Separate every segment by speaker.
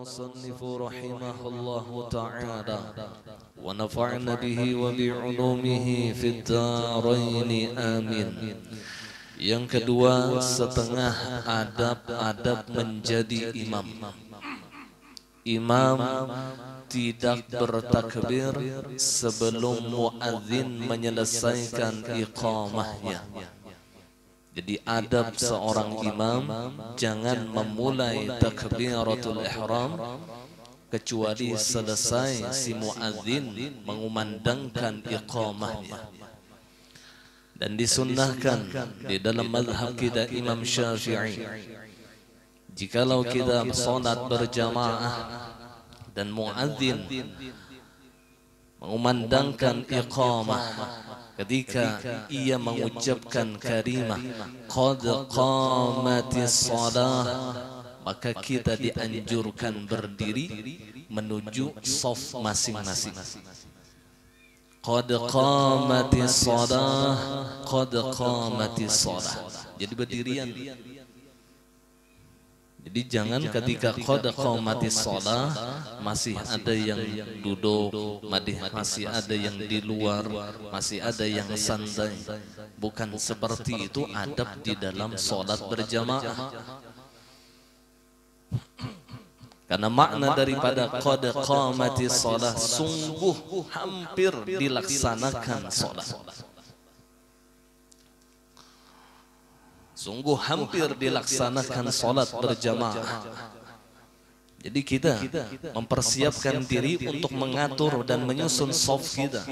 Speaker 1: المصنف رحمه الله تعالى ونفعنا به وبعلومه في الدارين آمين. Yang kedua, setengah adab-adab menjadi imam. Imam tidak bertakbir sebelum muadzin menyelesaikan iqamahnya. Jadi adab seorang imam, jangan memulai takbiratul ihram kecuali selesai si muadzin mengumandangkan iqamahnya. Dan disunnahkan di dalam mazhab kita Imam Syafi'i, jikalau kita salat berjamaah dan muadzin mengumandangkan iqamah, ketika ia mengucapkan kalimah qad qamatis shalah, maka kita dianjurkan berdiri menuju shaf masing-masing. Qad qamatis shalah, qad qamatis shalah. Jadi berdirian. Jadi jangan ketika qad qamatis shalah masih ada yang duduk, masih ada yang di luar, masih ada yang santai. Bukan seperti itu adab di dalam salat berjamaah. Karena makna daripada qad qamatis shalah, sungguh hampir dilaksanakan salat. Sungguh hampir dilaksanakan salat berjamaah. Jadi kita mempersiapkan diri untuk mengatur dan menyusun shaf kita.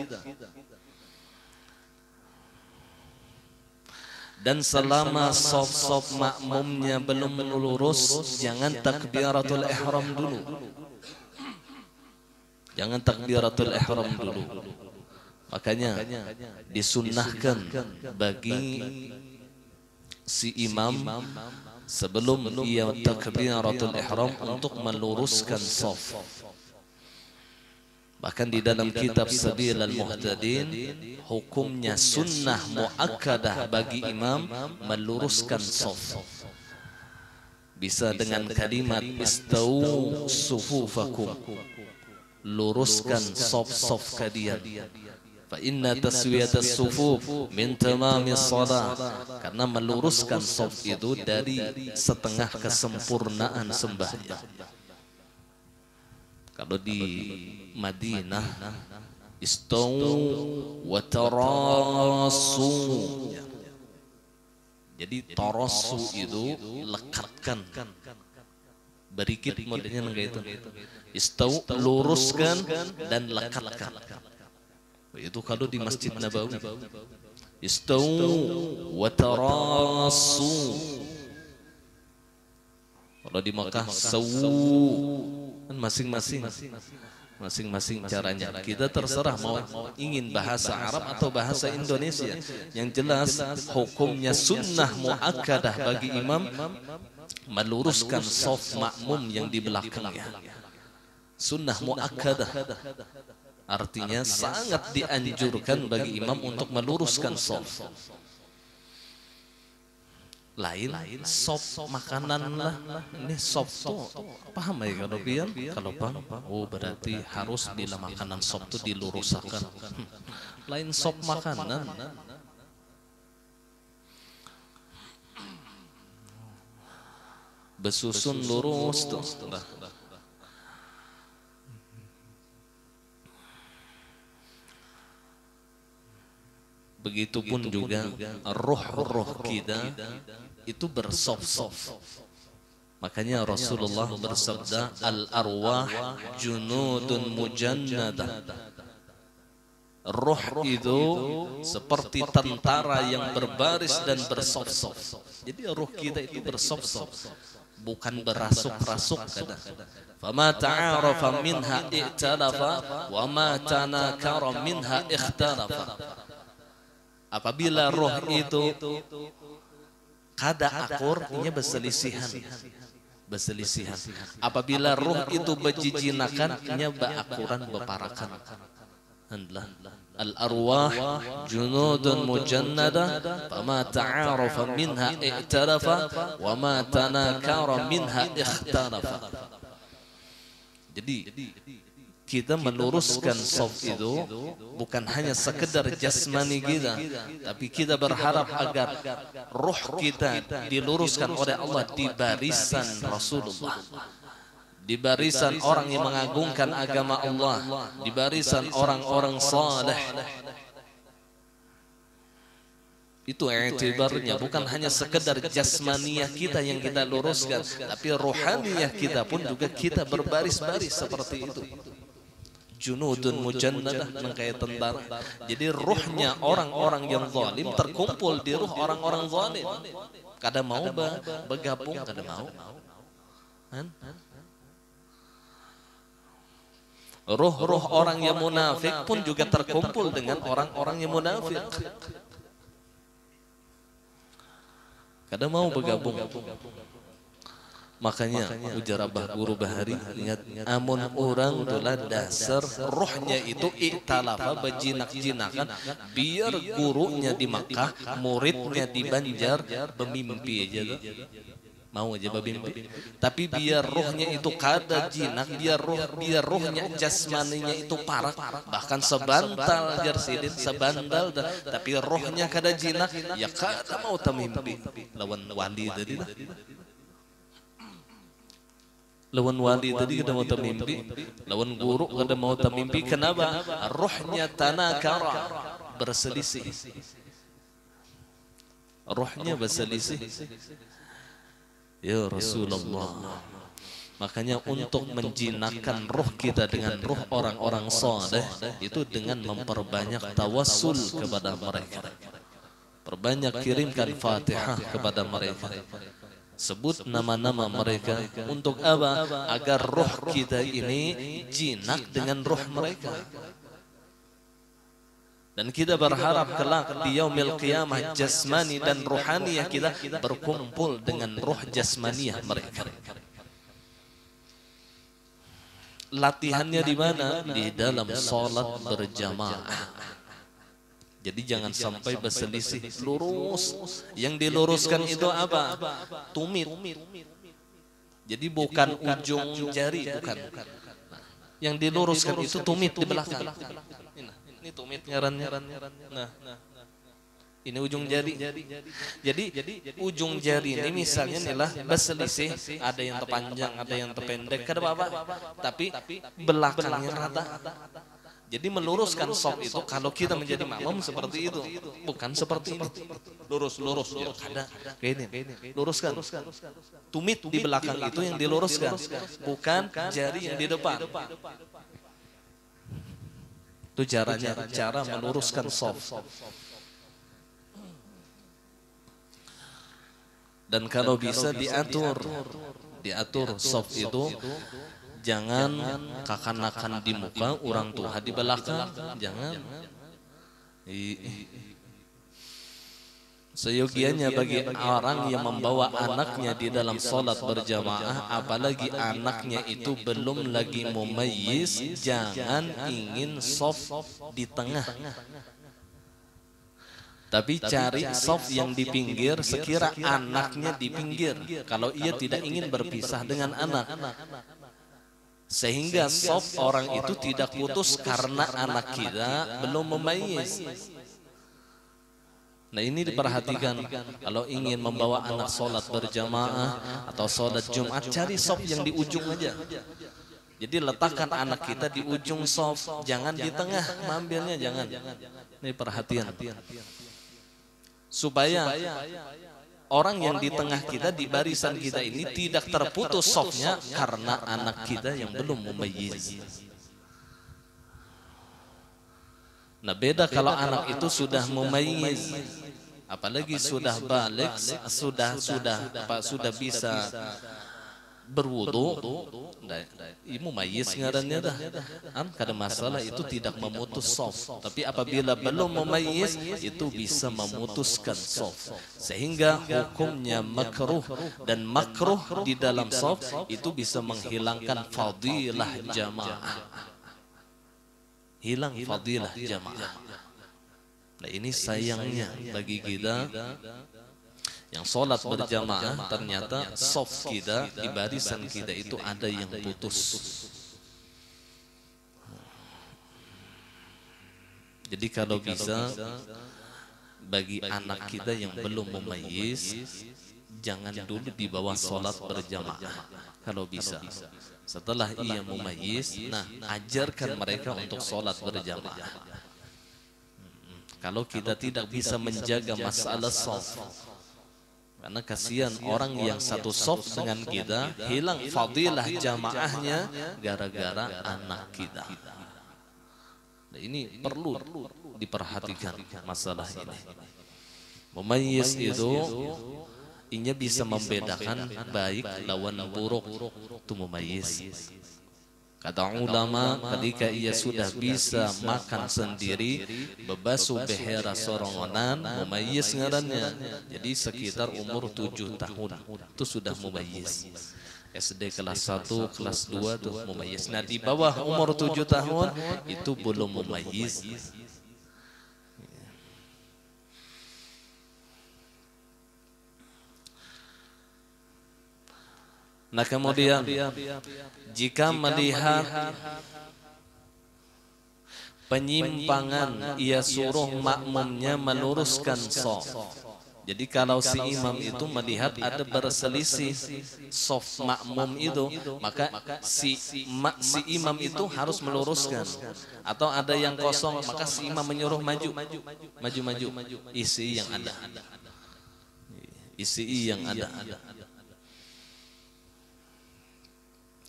Speaker 1: Dan selama shaf makmumnya belum lurus, jangan takbiratul ihram dulu. Jangan takbiratul ihram dulu. Makanya disunnahkan bagi si imam sebelum ia takbiratul ihram untuk meluruskan shaf. Bahkan di dalam kitab Sabilal Muhtadin, hukumnya sunnah muakkadah bagi imam meluruskan shaf. Bisa dengan kalimat istau sufufakum, luruskan shaf kalian. Fa inna taswiyatas sufuf min tamamis shalah, karena meluruskan shaf itu dari setengah kesempurnaan sembahyang. Kalau di Madinah istau wa tarasu, jadi tarasu itu lekatkan, berikit modelnya kayak itu. Istau luruskan dan lekatkan. Itu kalau di Masjid Nabawi. Istau wa tarasu. Kalau di Makkah sawu, kan masing-masing caranya. Kita terserah mau ingin bahasa Arab atau bahasa Indonesia. Yang jelas hukumnya sunnah muakkadah bagi imam meluruskan shaf makmum yang di belakangnya. Sunnah muakkadah artinya sangat dianjurkan bagi imam untuk meluruskan shaf. Lain sop makanan lah, ini sop tuh paham ya kalau pian? Kalau paham, oh berarti harus bila makanan sop tuh diluruskan. Lain sop makanan. Besusun lurus tuh. Begitupun juga roh-roh kita itu bersaf-saf. Makanya Rasulullah bersabda, al-arwah junudun mujannadah. Roh itu seperti tentara yang berbaris dan bersaf-saf. Jadi roh kita itu bersaf-saf, bukan berasuk-rasuk kadang. Fama ta'arafa minha i'talafa wa ma tanakara minha ikhtalafa. Apabila roh itu kada akur, ini berselisihan. Apabila roh itu berjijinakan, ini berakuran, berparakan. Al-arwah junudun mujannada fama ta'arafa minha i'tarafa wa ma tanakara minha ikhtarafa. Jadi kita meluruskan shaf itu bukan hanya sekedar jasmani kita, tapi kita berharap agar ruh kita diluruskan oleh Allah di barisan Rasulullah, di barisan orang yang mengagungkan agama Allah, di barisan orang-orang saleh. Itu i'tibarnya, bukan hanya sekedar jasmaniyah kita yang kita luruskan, tapi rohaniyah kita pun juga kita berbaris-baris seperti itu. Junudun mujannadah, kayak tentara. Jadi ruhnya orang-orang yang zalim terkumpul di ruh orang-orang zalim. Kada mau bergabung, kada mau. Ruh-ruh orang yang munafik pun juga terkumpul dengan orang-orang yang munafik. Kada mau bergabung. Makanya ujar Abah Guru Bahari, ingat, amun orang dola dasar rohnya itu iktalafa berjinak-jinakan, biar gurunya di Makkah, muridnya di Banjar bermimpi aja tuh. Mau aja bermimpi, tapi biar rohnya itu kada jinak, biar rohnya jasmaninya itu parah, bahkan sebantal jarsidin, sebandal, tapi rohnya kada jinak, ya kada mau tamimpi. Lawan wali tadi lah, lawan wali tadi kada mau tamimpi, lawan guru kada mau tamimpi. Kenapa? Rohnya tanakara, berselisih, rohnya berselisih. Ya Rasulullah, makanya untuk menjinakkan roh kita dengan roh orang-orang saleh itu dengan memperbanyak tawassul kepada mereka, perbanyak kirimkan Fatihah kepada mereka, sebut nama-nama mereka. Untuk apa? Agar roh kita ini jinak dengan roh mereka. Dan kita berharap kelak di yaumil qiyamah jasmani dan rohaniyah kita berkumpul dengan roh jasmaniyah mereka. Latihannya di mana? Di dalam salat berjamaah. Jadi jangan sampai berselisih, lurus. Yang diluruskan itu apa? Tumit. Jadi bukan ujung jari, bukan. Yang diluruskan itu tumit di belakang. Ini tumit ngarannya. Nah, ini ujung jari. Jadi ujung jari ini misalnya inilah berselisih, ada yang terpanjang, ada yang terpendek, kada apa-apa. Tapi belakangnya rata. Jadi meluruskan shaf itu kalau kita menjadi makmum seperti itu, bukan seperti ini. Lurus ya, kada. Kayak ini. Luruskan. Tumit di belakang itu yang diluruskan, bukan jari yang di depan. Itu cara meluruskan shaf. Dan kalau bisa diatur shaf itu, jangan kakan-kakan di muka, orang tua di belakang, jangan. Seyogianya bagi orang yang membawa anaknya di dalam sholat berjamaah, apalagi anaknya itu belum lagi mumayyiz, jangan ingin shaf di tengah, tapi cari shaf yang di pinggir sekira anaknya di pinggir, kalau ia tidak ingin berpisah dengan anak, sehingga shaf orang itu tidak putus karena anak kita belum mumayyiz. Nah ini diperhatikan kalau ingin membawa anak sholat berjamaah atau sholat Jumat, cari shaf yang di ujung aja. Jadi letakkan anak kita di ujung shaf, jangan di tengah, mengambilnya jangan. Ini perhatian. Supaya orang yang di tengah kita, di barisan kita ini tidak terputus shafnya karena anak kita yang belum mumayyiz. Nah beda kalau anak itu sudah mumayyiz, apalagi sudah balik, sudah bisa berwudu, mumayyiz ngarannya dah. Kada masalah, itu tidak memutus shaf. Tapi apabila belum mumayyiz, itu bisa memutuskan shaf. Sehingga hukumnya makruh, dan makruh di dalam shaf itu bisa menghilangkan fadilah jamaah. hilang fadilah jamaah. Nah ini sayangnya bagi kita yang sholat berjamaah, ternyata soft kita di barisan kita itu ada yang putus. Jadi kalau bisa bagi anak kita yang belum mumayyiz, jangan dulu dibawa sholat berjamaah. Kalau bisa, setelah ia mumayyiz, nah ajarkan mereka untuk sholat berjamaah. Kalau kita tidak bisa menjaga masalah shaf, karena kasihan orang yang satu shaf dengan kita hilang fadilah jamaahnya gara-gara anak kita. Nah, ini perlu diperhatikan masalah ini. Mumayyiz itu inya bisa membedakan baik lawan buruk, itu mumayyiz. Kata ulama, ketika ia sudah bisa makan sendiri, bebasu behera sorongonan, mumayyiz ngarannya. Jadi sekitar umur 7 tahun itu sudah mumayyiz. SD kelas 1, kelas 2 tuh mumayyiz. Nah di bawah umur 7 tahun itu belum mumayyiz. Nah kemudian jika melihat penyimpangan, ia suruh makmumnya meluruskan shaf. Jadi kalau si imam itu melihat ada berselisih shaf makmum itu, maka si imam itu harus meluruskan. Atau ada yang kosong, maka si imam menyuruh maju, isi yang ada, isi yang ada.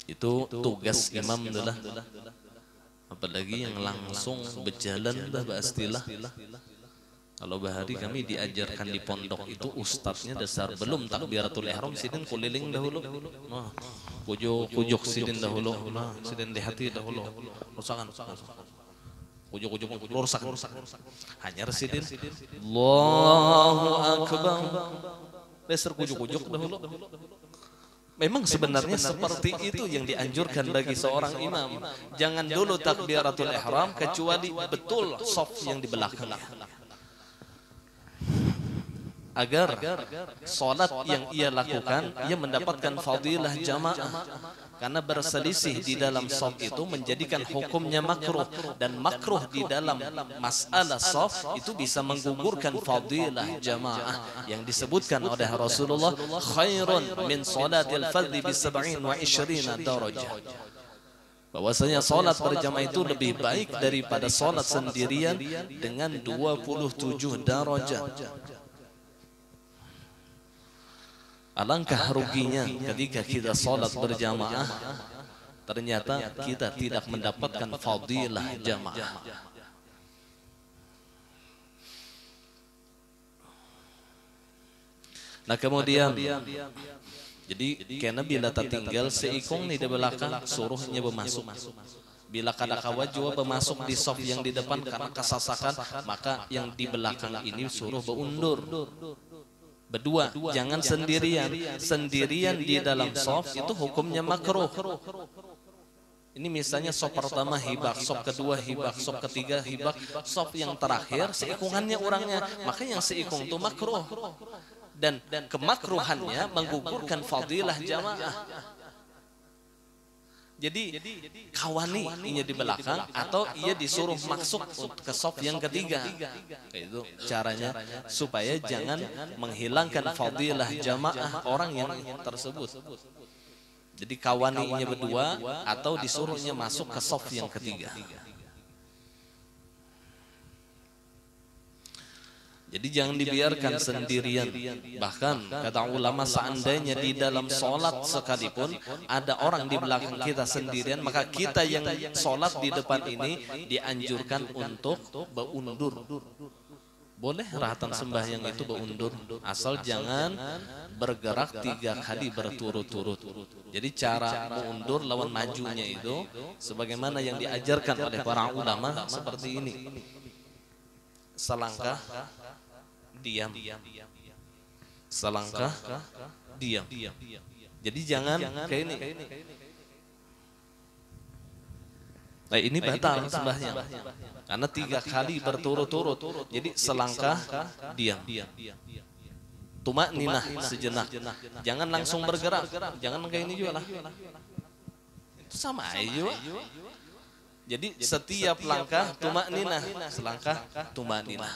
Speaker 1: Itu tugas imam adalah, apalagi yang langsung berjalan dah pastilah. Kalau bahari kami diajarkan di pondok itu ustadznya dasar belum takbiratul ihram sidin keliling dahulu. Nah, kujuk sidin dahulu. Nah, sidin di hati dahulu. Rusakan. Kujuk rusakan. Hanya sidin. Allahu akbar. Dasar kujuk dahulu. Memang sebenarnya seperti itu yang dianjurkan bagi seorang imam. Jangan dulu takbiratul ihram kecuali betul shaf yang di belakangnya. Agar sholat yang ia lakukan, ia mendapatkan fadilah jamaah. Karena berselisih di dalam shaf itu menjadikan hukumnya makruh. Dan makruh di dalam masalah shaf itu bisa menggugurkan fadilah jamaah. Yang disebutkan oleh Rasulullah, khairun min sholatil fadli bi 27 darajah. Bahwasanya sholat berjamaah itu lebih baik daripada sholat sendirian dengan 27 darajah. Alangkah ruginya ketika kita sholat berjamaah, ternyata kita tidak mendapatkan fadilah jamaah. Nah kemudian, jadi karena bila tertinggal seikung di belakang, suruhnya bermasuk. Bila kadakawa juga bermasuk di shaf yang di depan karena kesasakan, maka yang di belakang ini suruh berundur. Berdua, jangan sendirian. Sendirian di dalam shaf itu hukumnya makruh. Ini misalnya shaf pertama hibak, shaf kedua hibak, shaf ketiga hibak, shaf yang terakhir seikungannya orangnya, maka yang seikung itu makruh. Dan kemakruhannya menggugurkan fadilah jamaah. Jadi kawani inya di belakang atau ia disuruh masuk ke shaf yang ketiga. Itu caranya supaya jangan menghilangkan fadilah jamaah orang yang tersebut. Jadi kawani inya berdua atau disuruhnya masuk ke shaf yang ketiga. Jadi jangan dibiarkan sendirian. Bahkan kata ulama, seandainya di dalam sholat sekalipun ada orang di belakang kita sendirian, maka kita yang sholat di depan ini dianjurkan untuk berundur. Boleh rahatan sembahyang itu berundur, asal jangan bergerak 3 kali berturut-turut. Jadi cara mengundur lawan majunya itu sebagaimana yang diajarkan oleh para ulama seperti ini. Selangkah diam, selangkah diam. Jadi jangan kayak ini. Nah ini batal sembahnya. Karena 3 kali berturut-turut. Jadi selangkah diam. Tumak ninah sejenak. Jangan langsung bergerak. Jangan kayak ini juga lah. Itu sama aja. Jadi setiap langkah tumak ninah, selangkah tumak ninah.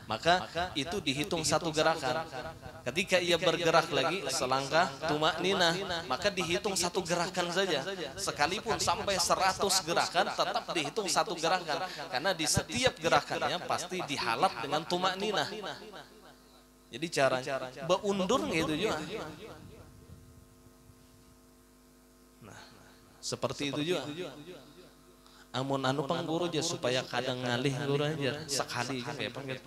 Speaker 1: Maka itu dihitung satu gerakan. Ketika ia bergerak lagi selangkah tumak ninah, maka dihitung satu gerakan saja. Sekalipun sampai 100 gerakan tetap dihitung satu gerakan. Karena di setiap gerakannya pasti dihalat dengan tumak ninah. Jadi caranya beundur gitu juga. Nah, seperti itu juga. Amun anu pengguru aja supaya kadang ngalih guru aja sekali kayak panggil.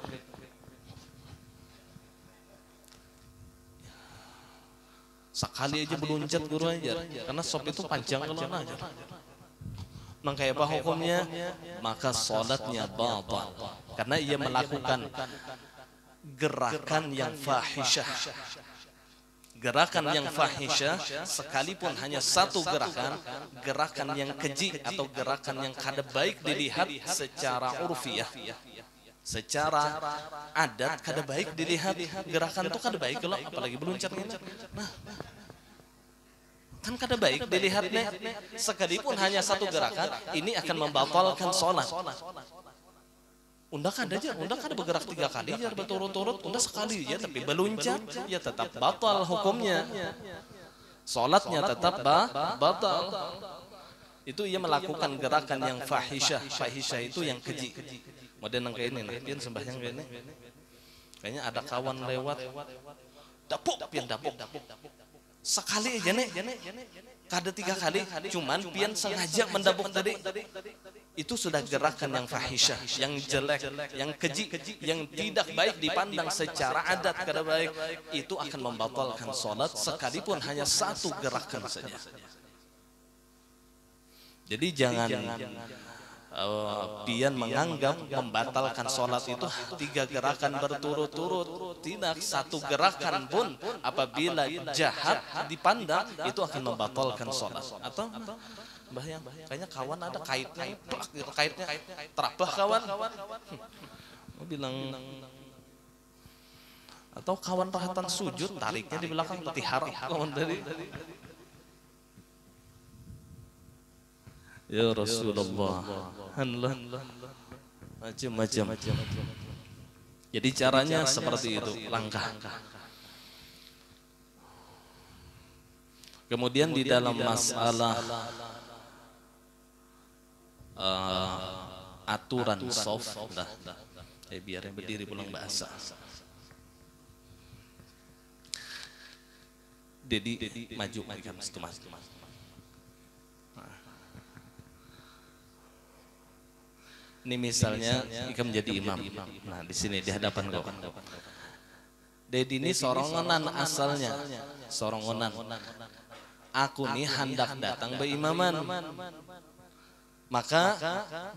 Speaker 1: Sekali aja berluncat guru aja. Karena sop itu panjang kalau aja. Nang kayak apa hukumnya? Maka sholatnya batal. Karena ia melakukan gerakan yang fahisyah. Gerakan yang fahisyah sekalipun hanya satu gerakan, gerakan yang keji atau gerakan yang kada baik dilihat secara urfiah. Secara adat kada baik dilihat, gerakan itu kada baik kalau apalagi berluncat ini. Nah, kan kada baik dilihatnya. Sekalipun hanya satu gerakan, ini akan membatalkan sholat. Unda kada aja, unda kada bergerak 3 kali jar berturut-turut, unda sekali aja tapi beluncat, ya tetap batal hukumnya. Sholatnya tetap batal. Itu ia melakukan gerakan yang fahisyah. Fahisyah itu yang keji. Modern kayak ini, nah, pian sembahyang kayak ini. Kayaknya ada kawan lewat, dapuk, pian dapuk. Sekali aja nih, kada 3 kali, cuman pian sengaja mendapuk tadi. Itu sudah gerakan yang fahisyah, yang jelek, yang keji, yang tidak baik dipandang secara adat kada baik. Itu akan membatalkan sholat sekalipun hanya satu gerakan saja. Jadi jangan pian menganggap membatalkan sholat itu 3 gerakan berturut-turut. Tidak, satu gerakan pun apabila jahat dipandang itu akan membatalkan sholat. Atau bahaya, kayaknya kawan ada kaitnya, plak gitu kaitnya, terabah kawan. Mau bilang, atau kawan rahatan sujud, tariknya di belakang berarti haram kawan dari. Ya Rasulullah, macam-macam. Jadi caranya seperti itu, langkah. Kemudian di dalam masalah aturan soft, biar yang berdiri pulang bahasa. Dedi maju kan mas. Ini misalnya Ika menjadi imam. Nah di sini di hadapan kau. Dedi ini sorongonan asalnya, sorongonan. Aku nih hendak datang berimaman. Maka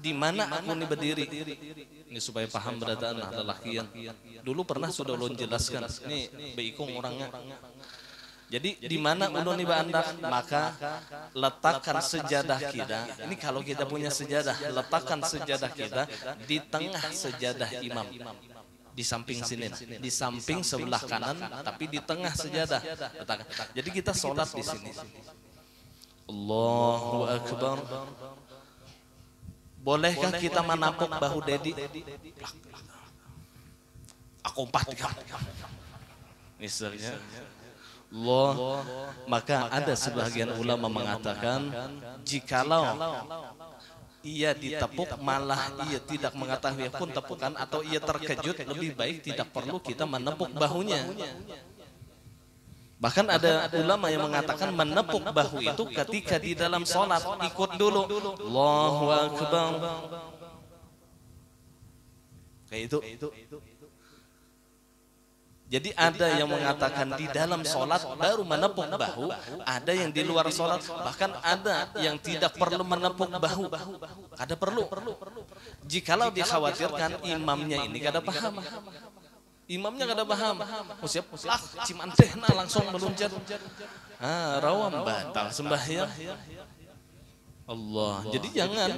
Speaker 1: di mana aku nih berdiri? Ini supaya paham beradaan lelakian. Dulu pernah sudah ulun jelaskan. Ini beikung orangnya. Jadi di mana ulun nih bandak? Maka letakkan sejadah kita. Ini kalau kita punya sejadah, letakkan sejadah kita di tengah sejadah imam. Di samping sini, di samping sebelah kanan, tapi di tengah sejadah. Letakkan. Jadi kita sholat di sini. Allahu Akbar. Bolehkah kita menapuk bahu Dedi? Aku umpat misalnya Allah, maka ada sebagian ulama mengatakan jikalau ia ditepuk malah ia tidak mengetahui pun tepukan atau ia terkejut, lebih baik tidak perlu kita menepuk bahunya. Bahkan ada ulama yang mengatakan menepuk bahu itu ketika di dalam sholat, ikut dulu Allahu Akbar. Kayak itu. Jadi ada yang mengatakan di dalam sholat baru menepuk bahu, ada yang di luar sholat, bahkan ada yang tidak perlu menepuk bahu. Ada perlu. Jikalau dikhawatirkan imamnya ini kada paham. Imamnya kada paham. Siap, cimanteh langsung meluncat. Rawam batal sembahyang. Allah. Jadi jangan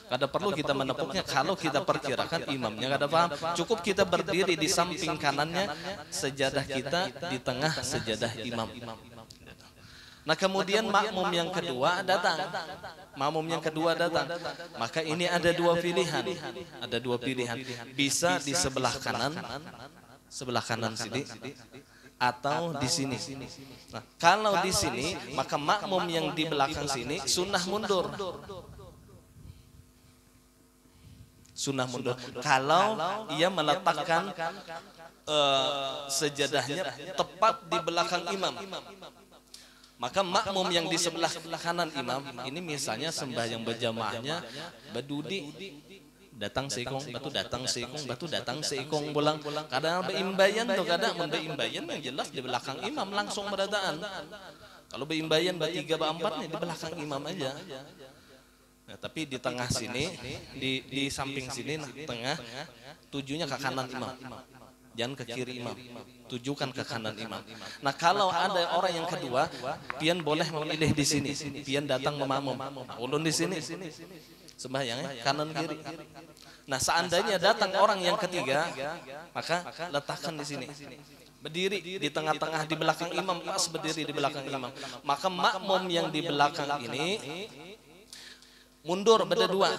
Speaker 1: kada perlu kita menepuknya kalau kita perkirakan imamnya kada paham. Cukup kita berdiri di samping kanannya, sejadah kita di tengah sejadah imam. Nah kemudian makmum yang kedua datang. Makmum yang kedua datang. Maka ini ada dua pilihan. Ada dua pilihan. Bisa di sebelah kanan sini, atau di sini. Nah, kalau di sini, maka makmum yang di belakang sini sunnah mundur. Sunnah mundur. Kalau ia meletakkan sejadahnya tepat di belakang imam, maka makmum yang di sebelah kanan imam ini misalnya sembahyang berjamaahnya berdudi, datang seikong batu datang seikong pulang. Kadang beimbayan tuh, kadang beimbayan yang jelas di belakang imam langsung berataan. Kalau beimbayan bertiga berempat nih di belakang imam aja. Nah, tapi di tengah sini, di samping sini, nah, tengah, tujunya ke kanan imam, jangan ke kiri imam, tujukan ke kanan imam. Nah kalau ada orang yang kedua, pian boleh memilih di sini, pian datang memamum, ulun di sini. Sembahyangnya kanan kiri. Nah seandainya datang orang yang ketiga, maka letakkan di sini. Berdiri di tengah-tengah di belakang imam, pas berdiri di belakang imam. Maka makmum yang di belakang ini mundur berdua.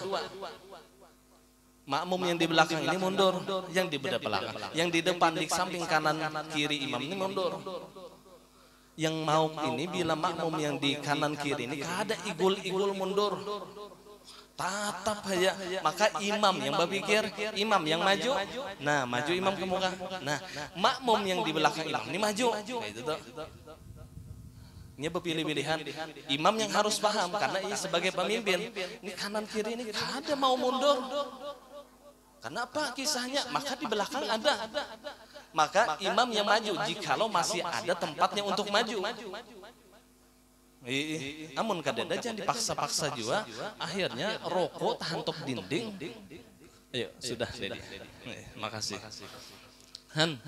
Speaker 1: Makmum yang di belakang ini mundur, yang di belakang, yang di depan di samping kanan kiri imam ini mundur. Yang mau ini bila makmum yang di kanan kiri ini kada igul-igul mundur. Tatap aja, maka imam yang berpikir, imam yang maju, nah maju imam ke muka, nah makmum yang di belakang imam ini maju, itu tuh. Ini berpilih-pilihan, imam yang harus paham karena ia sebagai pemimpin, ini kanan kiri ini kada mau mundur. Kenapa kisahnya? Maka di belakang ada, maka imam yang maju jikalau masih ada tempatnya untuk maju. Namun kadang jangan dipaksa-paksa juga, akhirnya rokok tahan top dinding. Ayo sudah Dedi. Makasih. Han.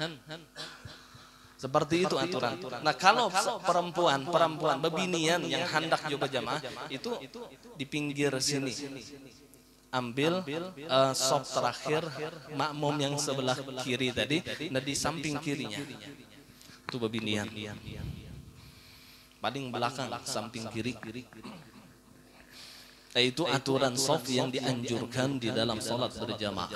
Speaker 1: Seperti itu aturan. Nah kalau perempuan bebinian yang hendak juga jamaah itu di pinggir sini. Ambil sop terakhir makmum yang sebelah kiri tadi, nah di samping kirinya. Itu bebinian. Paling belakang samping kiri. Itu aturan shaf yang dianjurkan di dalam salat berjamaah.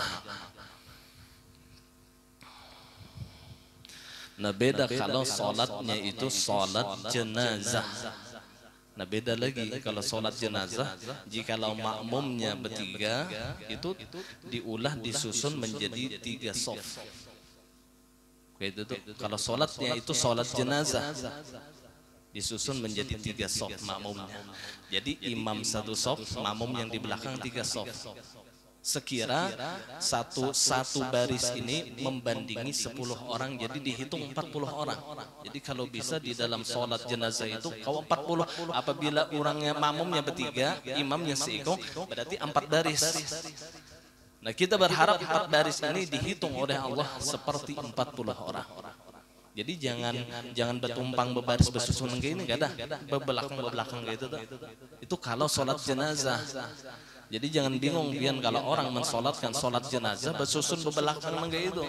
Speaker 1: Nah beda kalau salatnya itu salat jenazah. Nah beda lagi kalau salat jenazah, jikalau makmumnya bertiga itu diulah disusun menjadi 3 shaf. Kayak itu. Kalau salatnya itu salat jenazah disusun menjadi 3 shaf makmumnya. Jadi imam 1 shaf, makmum yang di belakang 3 shaf. Sekira satu baris ini membandingi 10 orang, jadi dihitung 40 orang. Jadi kalau bisa di dalam sholat jenazah itu kalau 40, apabila orangnya makmumnya bertiga, imamnya seikong, berarti 4 baris. Nah kita berharap 4 baris ini dihitung oleh Allah seperti 40 orang. Jadi jangan bertumpang berbaris bersusun kayak ini, gak ada berbelakang gitu tuh. Itu kalau sholat jenazah. Jadi jangan bingung pian kalau orang mensolatkan sholat jenazah bersusun berbelakang kayak itu.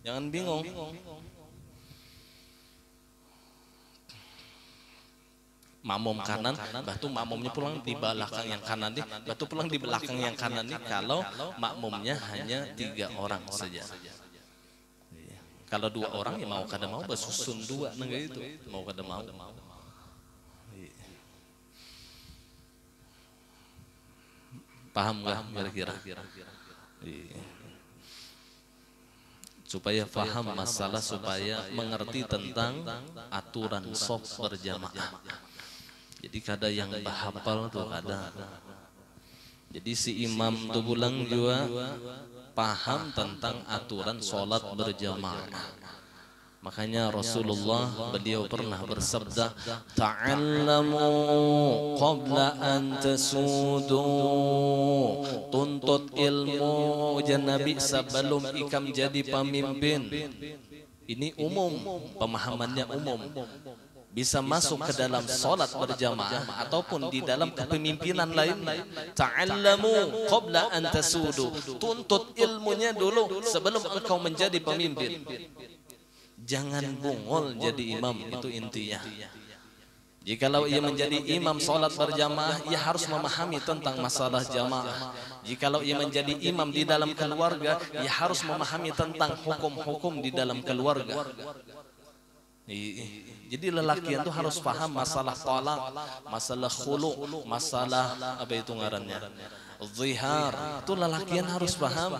Speaker 1: Jangan bingung. Makmum kanan, batu makmumnya pulang di belakang yang kanan nih, batu pulang di belakang yang kanan nih. Kalau makmumnya hanya 3 orang saja. Kalau 2 orang ya mau kada mau bersusun 2 nengah itu, mau kada mau. Paham nggak kira-kira? Supaya paham masalah, supaya mengerti tentang aturan shaf berjamaah. Jadi kada yang bahapal tuh kada. Jadi si imam tuh pulang juga paham tentang aturan sholat berjamaah. Makanya Rasulullah beliau pernah bersabda, ta'allamu qabla an tasudu. Tuntut ilmu Nabi sebelum ikam jadi pemimpin. Ini umum, pemahamannya umum. bisa masuk ke dalam solat berjamaah ataupun di dalam kepemimpinan lain. Ta'allamu qabla an tasudu, tuntut ilmunya dulu sebelum engkau menjadi pemimpin. Jangan bungol jadi imam, itu intinya. Jikalau ia menjadi imam solat berjamaah, ia harus memahami tentang masalah jamaah. Jikalau ia menjadi imam di dalam keluarga, ia harus memahami tentang hukum-hukum di dalam keluarga. Jadi lelaki itu harus paham masalah talak, masalah khulu, masalah apa itu ngarannya, zihar. Itu lelakian harus paham.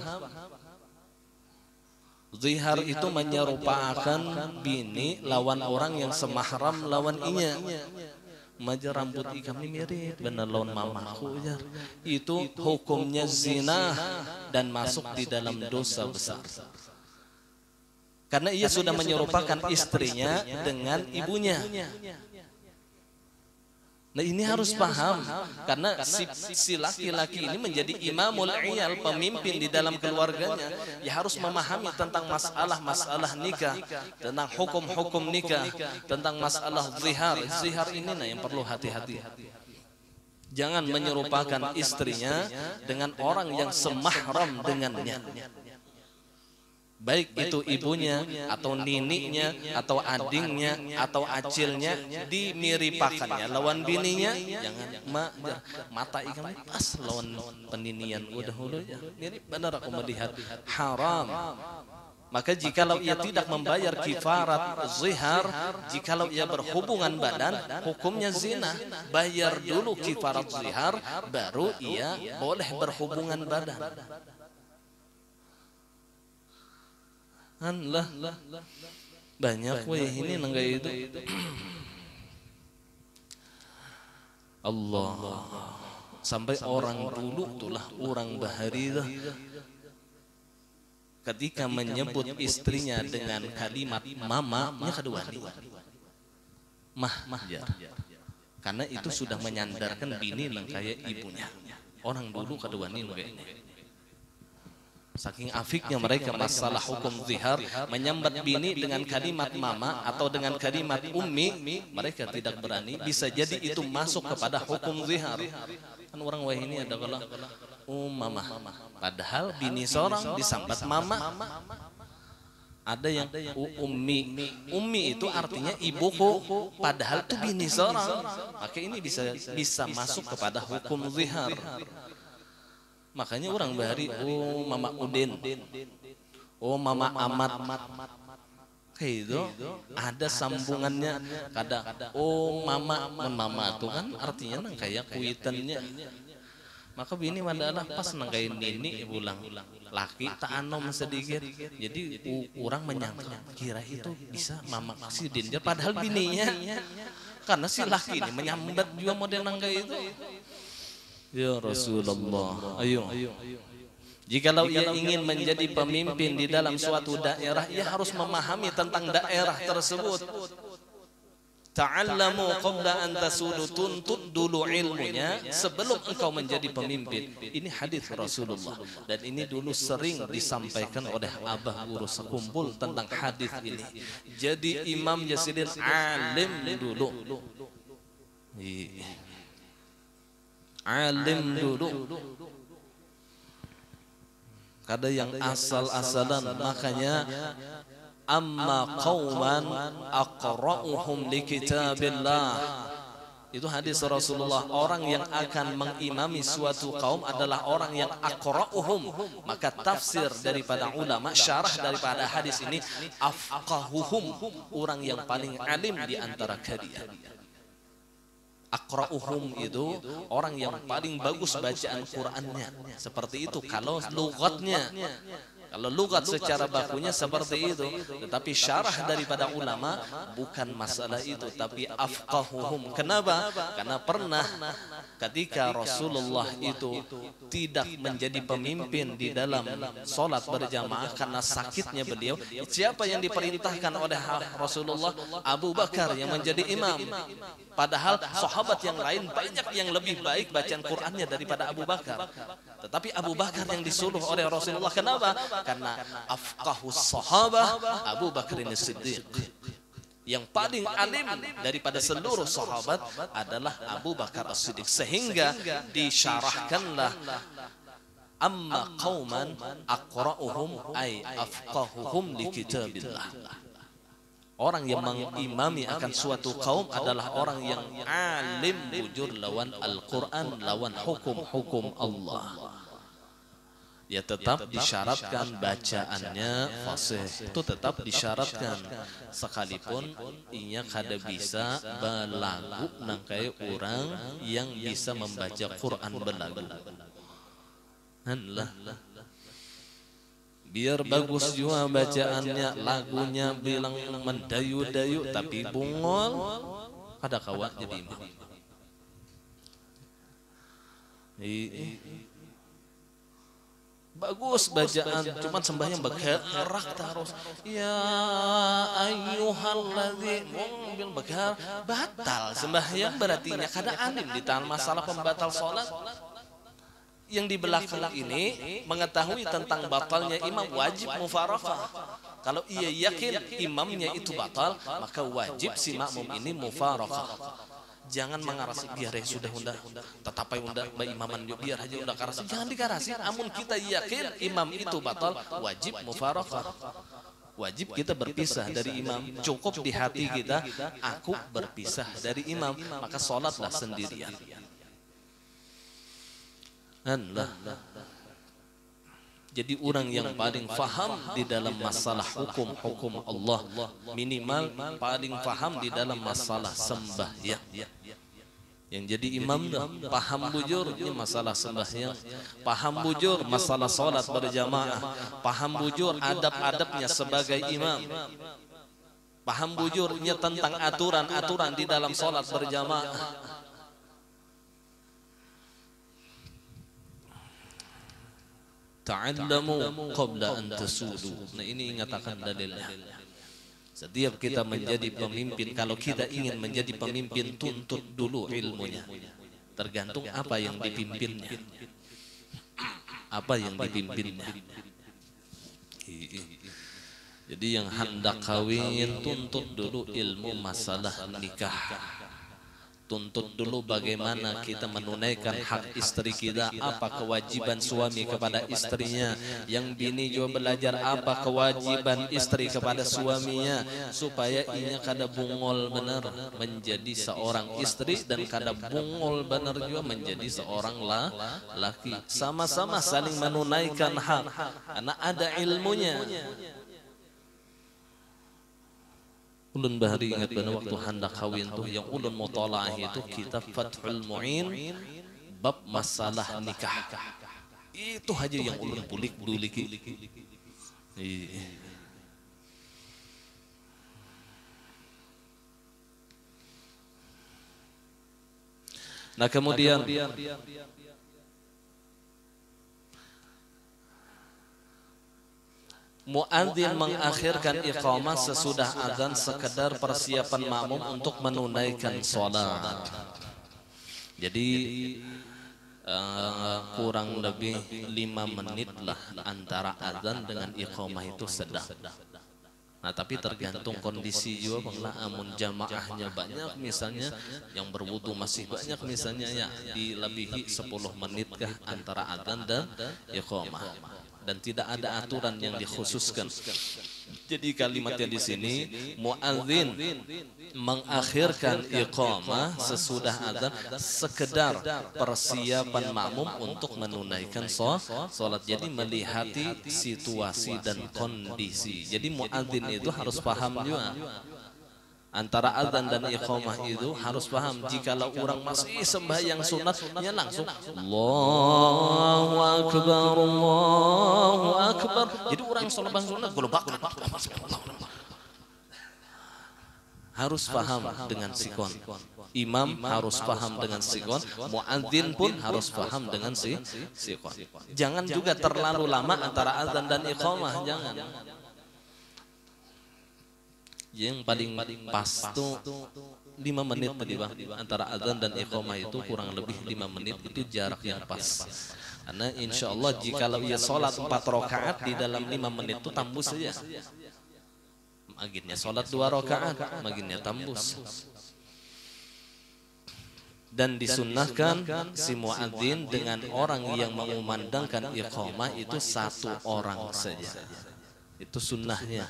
Speaker 1: Zihar itu menyerupakan bini lawan orang yang semahram lawan inya. Maja rambut kami mirip bener lawan mamaku ya. Itu hukumnya zina dan masuk di dalam dosa besar. Karena ia sudah menyerupakan istrinya dengan ibunya. Nah ini harus paham. Karena si laki-laki ini menjadi imamul iyal, pemimpin di dalam keluarganya. Ia harus memahami tentang masalah-masalah nikah, tentang hukum-hukum nikah, tentang masalah zihar. Zihar ini yang perlu hati-hati. Jangan menyerupakan istrinya dengan orang yang semahram dengannya. Baik itu ibunya, atau niniknya, atau adingnya, atau acilnya, dimiripakannya lawan bininya. Jangan mata ikan pas lawan peninian udah ya. Mirip benar aku melihat, haram. Maka jikalau ia tidak membayar kifarat zihar, jikalau ia berhubungan badan, hukumnya zina. Bayar dulu kifarat zihar, baru ia boleh berhubungan badan. Lah banyak weh ini nenggai itu. Allah, sampai orang dulu itulah orang bahari dah, ketika menyebut istrinya dengan kalimat mama, nya kedua mah jar. Karena itu sudah menyandarkan bini nang kayak ibunya. Orang dulu kedua ini nenggai. Saking afiknya mereka masalah hukum zihar, menyambat bini dengan kalimat mama atau dengan kalimat ummi, mereka tidak berani. Bisa jadi itu masuk kepada hukum zihar. Kan orang wah ini ada kalau mama, padahal bini seorang disambat mama. Ada yang ummi, ummi itu artinya ibuku, padahal itu bini seorang. Maka ini bisa masuk kepada hukum zihar. Makanya orang bahari, mama Udin, mama Amat, kayak itu ada sambungannya. Kadang mama itu kan artinya nang kayak kuitannya. Maka bini adalah pas nang kayak nini ulang laki tak anom sedikit. Jadi orang menyangka kira itu bisa mama si Dinja, padahal bininya. Karena si laki ini menyambat juga model nang kayak itu. Ya Rasulullah, ayo. Jikalau ia ingin menjadi pemimpin di dalam suatu daerah, ia harus memahami tentang daerah tersebut. Ta'allamu qabla an tasudu, tuntut dulu ilmunya sebelum engkau menjadi pemimpin. Ini hadis Rasulullah, dan ini dulu sering disampaikan oleh abah guru sekumpul tentang hadis ini. Jadi Imam Yasidin alim dulu. Alim dulu. Kada yang asal-asalan. Makanya amma qauman aqra'uhum li kitabillah, itu hadis Rasulullah. Orang yang akan mengimami suatu kaum adalah orang yang aqra'uhum. Maka tafsir daripada ulama, syarah daripada hadis ini, afqahuhum, orang yang paling alim di antara kalian. Aqra'uhum itu orang yang paling bagus bacaan Qur'annya. Seperti itu kalau lugatnya. Kalau lugat secara bakunya seperti itu, tetapi syarah daripada ulama bukan masalah itu, tapi afqahuhum. Kenapa? Karena pernah ketika Rasulullah itu tidak menjadi pemimpin di dalam sholat berjamaah karena sakitnya beliau, siapa yang diperintahkan oleh Rasulullah? Abu Bakar yang menjadi imam. Padahal sahabat yang lain banyak yang lebih baik bacaan Qur'annya daripada Abu Bakar. Tetapi Abu Bakar yang disuruh oleh Rasulullah. Kenapa? Karena afqahus sahabah Abu Bakar Siddiq. Yang paling alim daripada seluruh sahabat adalah Abu Bakar As-Siddiq, sehingga disyarahkanlah amma qauman aqra'uhum ay afqahuhum li kitabillah. Orang yang mengimami akan suatu kaum adalah orang yang alim bujur lawan Al-Quran, lawan hukum-hukum Allah. Ya tetap disyaratkan bacaannya fasih, itu tetap disyaratkan, sekalipun inya kada bisa belagu nangkai orang yang bisa membaca Quran belagu. Hanlah, biar bagus juga bacaannya, lagunya bilang mendayu-dayu tapi bungol, kada kawa jadi imam. Bagus bacaan, cuman sembahyang bergerak terus. Ya ayyuhalladzi mobil bergerak, batal sembahyang, berarti kada alim di tangan masalah pembatal sholat. Yang di belakang ini mengetahui tentang batalnya imam, wajib mufaraqah. Kalau ia yakin imamnya itu batal, maka wajib si makmum ini mufaraqah. Jangan mengarasi, biar ya sudah unda tetapai unda ba imaman yo, biar aja unda karasi, jangan dikarasi. Amun kita yakin imam itu batal, wajib mufaraqah. Wajib kita berpisah dari imam. Cukup di hati kita, aku berpisah dari imam, maka sholatlah sendirian. Jadi orang yang paling faham di dalam masalah hukum-hukum Allah, minimal paling faham di dalam masalah sembahyang. Yang jadi imam paham bujur masalah sembahyang, paham bujur masalah sholat berjamaah, paham bujur adab-adabnya sebagai imam, paham bujurnya tentang aturan-aturan di dalam sholat berjamaah. Ta'allamu qabla an tasudu. Nah ini ingatakan dalilnya. Setiap kita menjadi pemimpin, kalau kita ingin menjadi pemimpin, tuntut dulu ilmunya. Tergantung apa yang dipimpinnya. Apa yang dipimpinnya. Jadi yang hendak kawin, tuntut dulu ilmu masalah nikah. Tuntut dulu bagaimana kita menunaikan hak istri kita, apa kewajiban suami kepada istrinya. Yang bini juga belajar apa kewajiban istri kepada suaminya, supaya inya kada bungol benar menjadi seorang istri, dan kada bungol benar juga menjadi seorang laki. Sama-sama saling menunaikan hak karena ada ilmunya. Ulun bahari ingat benar waktu hendak kawin tuh, yang ulun mutalaah itu kitab Fathul Mu'in bab masalah nikah. Itu aja yang ulun bulik-bulik. Nah kemudian muadzin mengakhirkan iqamah sesudah azan sekedar persiapan makmum untuk menunaikan sholat. Jadi kurang lebih 5 menit lah antara azan dengan iqamah itu sedang. Nah tapi tergantung kondisi juga banglah, amun jamaahnya banyak misalnya, yang berwudu masih banyak misalnya, ya dilebihi 10 menit kah antara azan dan iqamah. Dan tidak ada aturan yang dikhususkan. Jadi kalimatnya di sini, muadzin mengakhirkan iqamah sesudah azan sekedar persiapan makmum untuk menunaikan sholat. Jadi melihati situasi dan kondisi. Jadi muadzin itu harus paham juga. Antara azan dan iqamah itu harus paham. Jikalau orang masih sembahyang sunatnya langsung Allahu Akbar, Allahu Akbar. Jadi orang sembahyang sunat golobak. Harus paham dengan sikon. Imam harus paham dengan sikon. Muadzin pun harus paham dengan sikon. Jangan juga terlalu lama antara azan dan iqamah, jangan. Yang paling pas tuh 5 menit tadi bang, antara azan dan iqamah itu kurang lebih 5 menit, itu jarak yang pas. Karena insya Allah jikalau ia sholat 4 rakaat di dalam 5 menit itu tambus saja. Maginnya sholat 2 rakaat, maginnya tembus. Dan disunnahkan si muadzin dengan orang yang mengumandangkan iqamah itu 1 orang saja. Itu sunnahnya.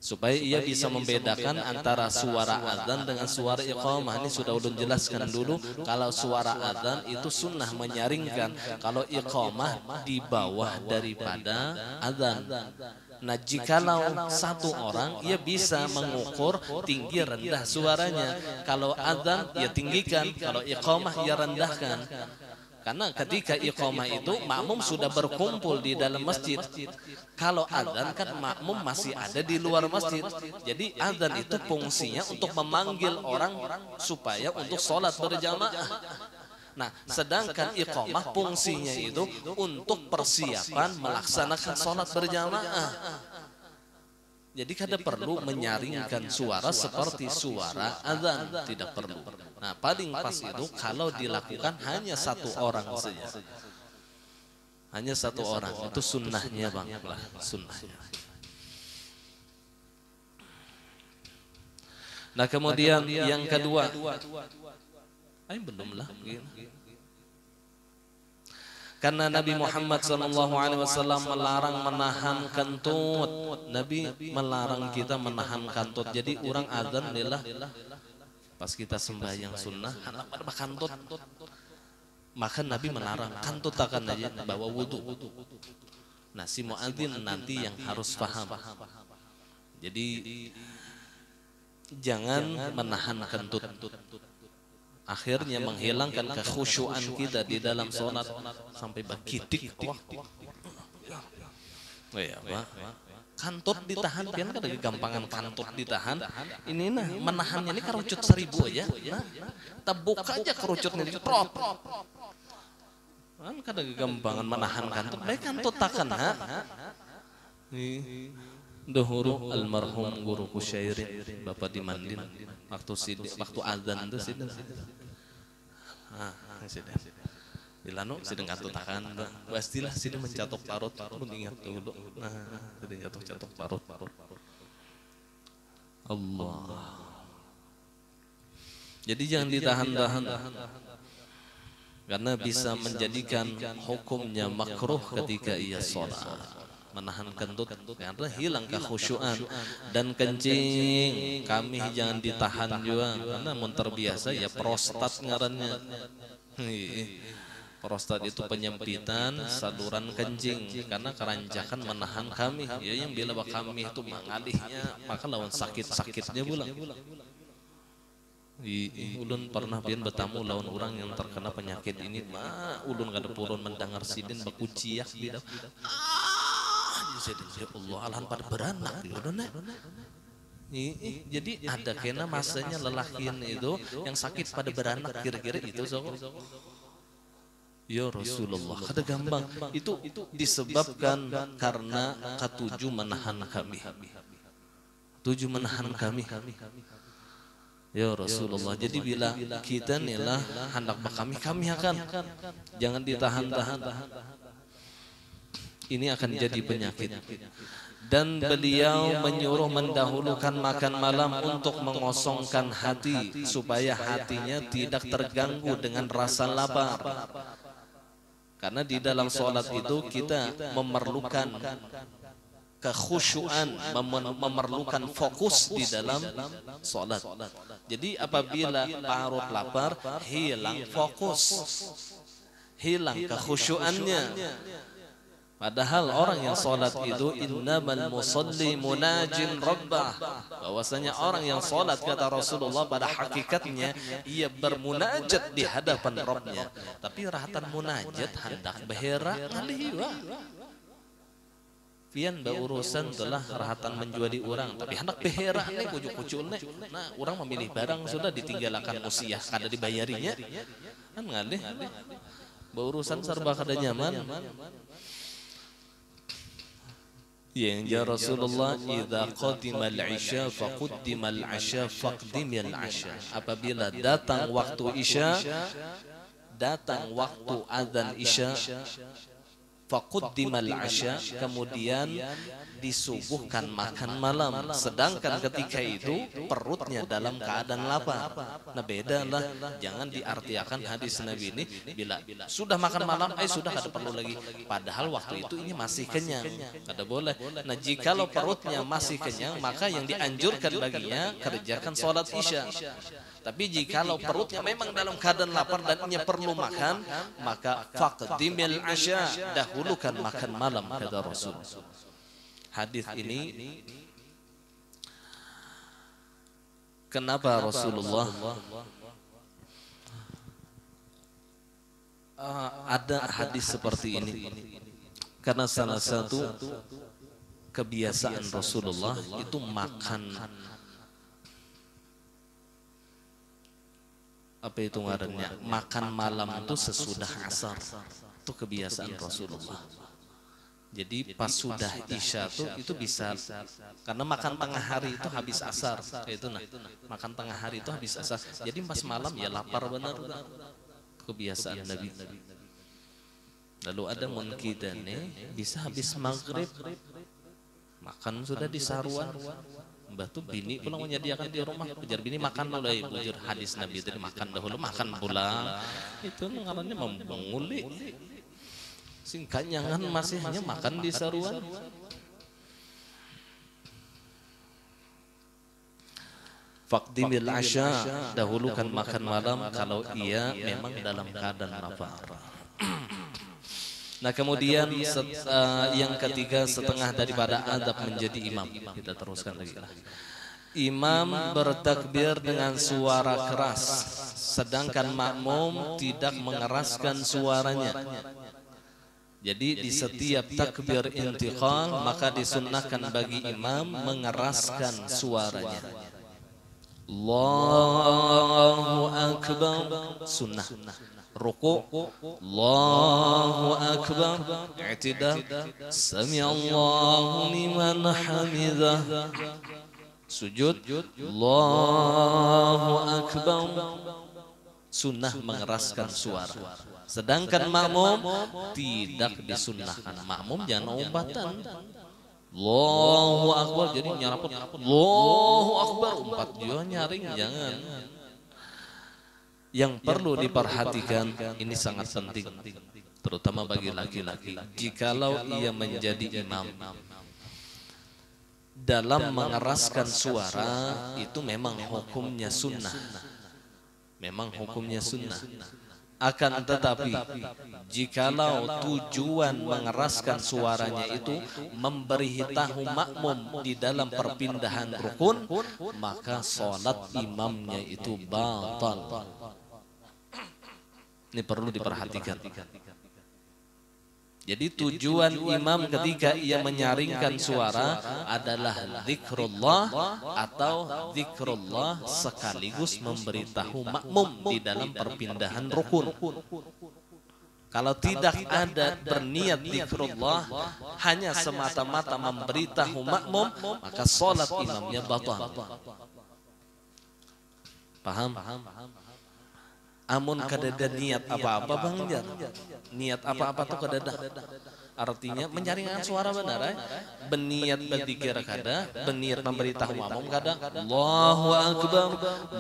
Speaker 1: Supaya ia bisa membedakan antara suara adzan dengan suara iqamah. Ini sudah ulun jelaskan dulu. Kalau suara adzan itu sunnah menyaringkan. Kalau iqamah di bawah daripada adzan. Nah, jikalau 1 orang, ia bisa mengukur tinggi rendah suaranya. Kalau adzan, ia tinggikan. Kalau iqamah, ia rendahkan. Karena ketika iqamah itu makmum sudah berkumpul di dalam masjid. Kalau adzan kan makmum masih ada di luar masjid. Jadi adzan itu fungsinya untuk memanggil orang supaya untuk sholat berjamaah. Nah, sedangkan iqamah fungsinya itu untuk persiapan melaksanakan sholat berjamaah. Jadi kada perlu menyaringkan suara seperti suara adzan, tidak perlu. Nah, paling pas itu kalau dilakukan hanya 1 orang saja. Hanya 1 orang, itu sunnahnya bang, sunnahnya. Nah, kemudian yang kedua, belum lah. Karena Nabi Muhammad SAW melarang menahan kentut. Nabi melarang kita menahan kentut. Jadi orang adzan adalah pas kita sembahyang sunnah, anak pada kantut. Maka Nabi melarang kantut akan aja bawa wudu. Nah, si muadzin nanti yang harus paham. Jadi jangan menahan kentut. Akhirnya menghilangkan kekhusyuan kita di dalam sholat sampai bakitik. Kantut ditahan, pian kan ada gampangan kantut ditahan. Ini nah menahannya ini kerucut 1000 aja. Nah, tebuk aja kerucutnya diprot. Kan kada gampangan menahan kantut, baik kantut takan ha. Dahulu almarhum guruku syairin Bapak Dimandin waktu azan itu sidin. Sidin. Dilanu sidin katutakan. Pastilah sidin mencatok parut. Pun ingat dulu. Nah, sidin catok parut. Allah. Jadi jangan ditahan-tahan. Karena bisa menjadikan hukumnya makruh ketika ia sholat. Menahan kentut karena hilang kekhusyuan. Dan kencing kami jangan ditahan juga karena mun terbiasa ya prostat ngarannya. Prostat itu penyempitan saluran kencing karena keranjakan menahan kami. Ya yang bila kami itu mengalihnya maka lawan sakit-sakitnya pulang. Ulun pernah pian bertamu lawan orang yang terkena penyakit ini. Ulun kada purun mendengar sidin bakuciak di dalam. Ya Allah, alahan pada beranak jadi ada kena masanya lelakian itu yang sakit pada beranak kira-kira itu ya Rasulullah kada gampang itu disebabkan karena ketujuh menahan kami ya Rasulullah. Jadi bila kita nilah hendak kami akan jangan ditahan-tahan. Ini akan jadi penyakit. Dan beliau menyuruh mendahulukan makan malam untuk mengosongkan hati supaya hatinya tidak terganggu dengan rasa lapar. Karena di dalam sholat itu kita memerlukan kekhusyuan, memerlukan fokus di dalam sholat. Jadi apabila parut lapar, hilang fokus, hilang kekhusyuannya. Padahal orang yang sholat itu innamal musalli munajin rabbah. Bahwasanya orang yang sholat kata Rasulullah pada hakikatnya ia bermunajat di hadapan Rabbnya. Tapi rahatan munajat hendak beherak ngaliwa. Pian urusan telah rahatan menjuali orang, tapi hendak beherak nih kucuk-kucul nih. Nah, orang memilih barang sudah ditinggalkan usia kada dibayarinya. Kan ngalih. Urusan serba kada nyaman. Ya Rasulullah, idza qadimal isya faquddimal isya faqdimil isya. Apabila datang waktu isya, datang waktu azan isya, faquddimal asya, kemudian disuguhkan makan malam, sedangkan ketika itu perutnya dalam keadaan lapar. Nah beda lah, jangan diartiakan hadis Nabi ini bila sudah makan malam, sudah kada perlu lagi, padahal waktu itu ini masih kenyang, kada boleh. Nah jikalau perutnya masih kenyang, maka yang dianjurkan baginya kerjakan sholat isya. Tapi jikalau perutnya memang dalam keadaan lapar dan ia perlu makan, maka faqdimil asya, dahulukan makan malam, kata Rasul. Hadis ini kenapa Rasulullah ada hadis seperti ini? Karena salah satu kebiasaan Rasulullah itu makan apa itu ngarannya, makan malam itu sesudah asar. Itu kebiasaan Rasulullah. Jadi pas sudah isya tuh itu bisa, karena makan tengah hari itu habis asar, itu nah makan tengah hari itu habis asar. Jadi pas malam ya lapar benar, kebiasaan Nabi. Lalu ada munkidane bisa habis maghrib makan sudah di saruan. Mbah tuh bini pulang menyediakan di rumah, kejar bini makan dulu, bujur hadis Nabi tadi makan dahulu makan pulang. Itu namanya membenguli. Singkanyangan masih hanya makan di saruan. Faqdimil asya, dahulukan makan malam kalau ia memang dalam keadaan lapar. Nah kemudian yang ketiga, setengah daripada adab menjadi imam. Kita teruskan lagi. Imam bertakbir dengan suara keras, sedangkan makmum tidak mengeraskan suaranya. Jadi di setiap takbir intiqal maka disunnahkan bagi imam mengeraskan suaranya. Allahu Akbar, sunnah. Ruku, Allahu Akbar. I'tidal, Sami'allahu liman hamidah. Sujud, Allahu Akbar. Sunnah mengeraskan suara. Sedangkan makmum tidak disunnahkan. Makmum jangan umpatan. Allahu Akbar, jadi nyaraput Allahu Akbar, umpat dia nyaring, jangan. Yang perlu diperhatikan, ini sangat penting, terutama bagi laki-laki. Jikalau ia menjadi imam, dalam mengeraskan suara itu memang hukumnya sunnah. Memang hukumnya sunnah. Akan tetapi jikalau tujuan mengeraskan suaranya itu memberi tahu makmum di dalam perpindahan rukun, maka sholat imamnya itu batal. Ini perlu diperhatikan. Jadi tujuan imam ketika ia menyaringkan suara adalah zikrullah atau zikrullah sekaligus memberitahu makmum di dalam perpindahan rukun. Kalau tidak ada berniat zikrullah, hanya semata-mata memberitahu makmum, maka sholat imamnya batal. Paham? Amun kadada niat apa-apa Bang Jar. Niat apa-apa tuh kadada. Artinya menyaringkan suara benar, beniat berzikir kada, beniat memberitahu makmum kada, Allahu Akbar,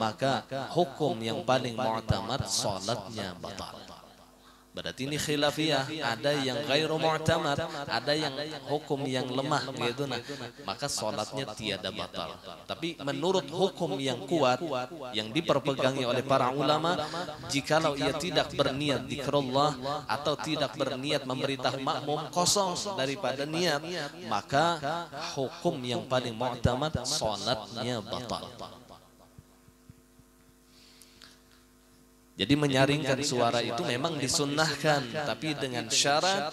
Speaker 1: maka hukum yang paling mu'tamad salatnya batal. Berarti ini khilafiyah, ada yang ghairu mu'tamad, ada yang hukum yang lemah gitu nah. Maka salatnya tiada batal. Tapi menurut hukum yang kuat yang diperpegangi oleh para ulama, jikalau ia tidak berniat zikrullah atau tidak berniat memberitahu makmum, kosong daripada niat, maka hukum yang paling mu'tamad salatnya batal. Jadi menyaringkan suara itu memang disunnahkan, tapi dengan syarat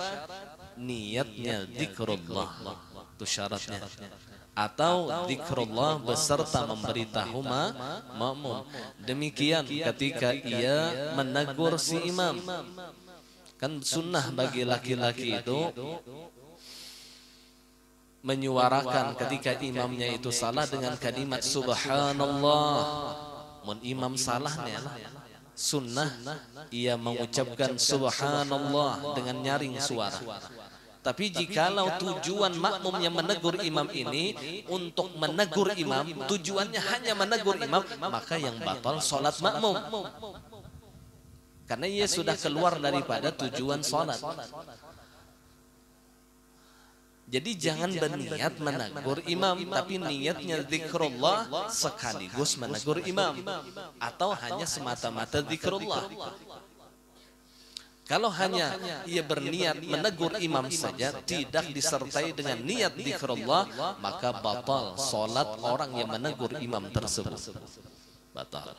Speaker 1: niatnya zikrullah, itu syaratnya. Atau zikrullah beserta memberitahu makmum. Demikian ketika ia menegur si imam. Kan sunnah bagi laki-laki itu menyuarakan ketika imamnya itu salah dengan kalimat subhanallah. Mun imam salahnya lah sunnah ia mengucapkan subhanallah dengan nyaring suara. Tapi jikalau tujuan makmum yang menegur imam ini untuk menegur imam, tujuannya hanya menegur imam, maka yang batal sholat makmum. Karena ia sudah keluar daripada tujuan sholat. Jadi jangan berniat menegur imam, tapi niatnya zikrullah sekaligus menegur imam. Atau hanya semata-mata zikrullah. Kalau hanya ia berniat menegur imam saja, tidak disertai dengan niat zikrullah, maka batal solat orang yang menegur imam tersebut. Batal.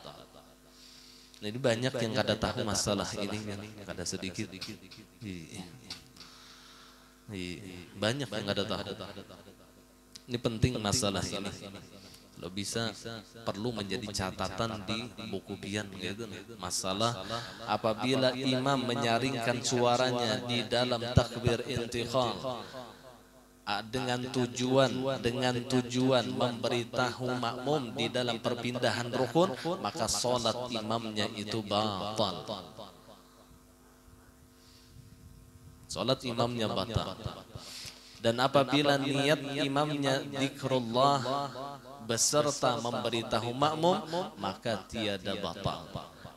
Speaker 1: Nah, ini banyak yang kada tahu masalah ini, kada sedikit. Banyak yang kada tahu. Ini penting masalah ini. Kalau bisa perlu menjadi catatan di buku pian gitu. Masalah apabila imam menyaringkan suaranya di dalam takbir intiqal dengan tujuan memberitahu makmum di dalam perpindahan rukun, maka salat imamnya itu batal. Salat imamnya batal. Dan apabila niat imamnya zikrullah beserta memberitahu makmum, maka tiada batal.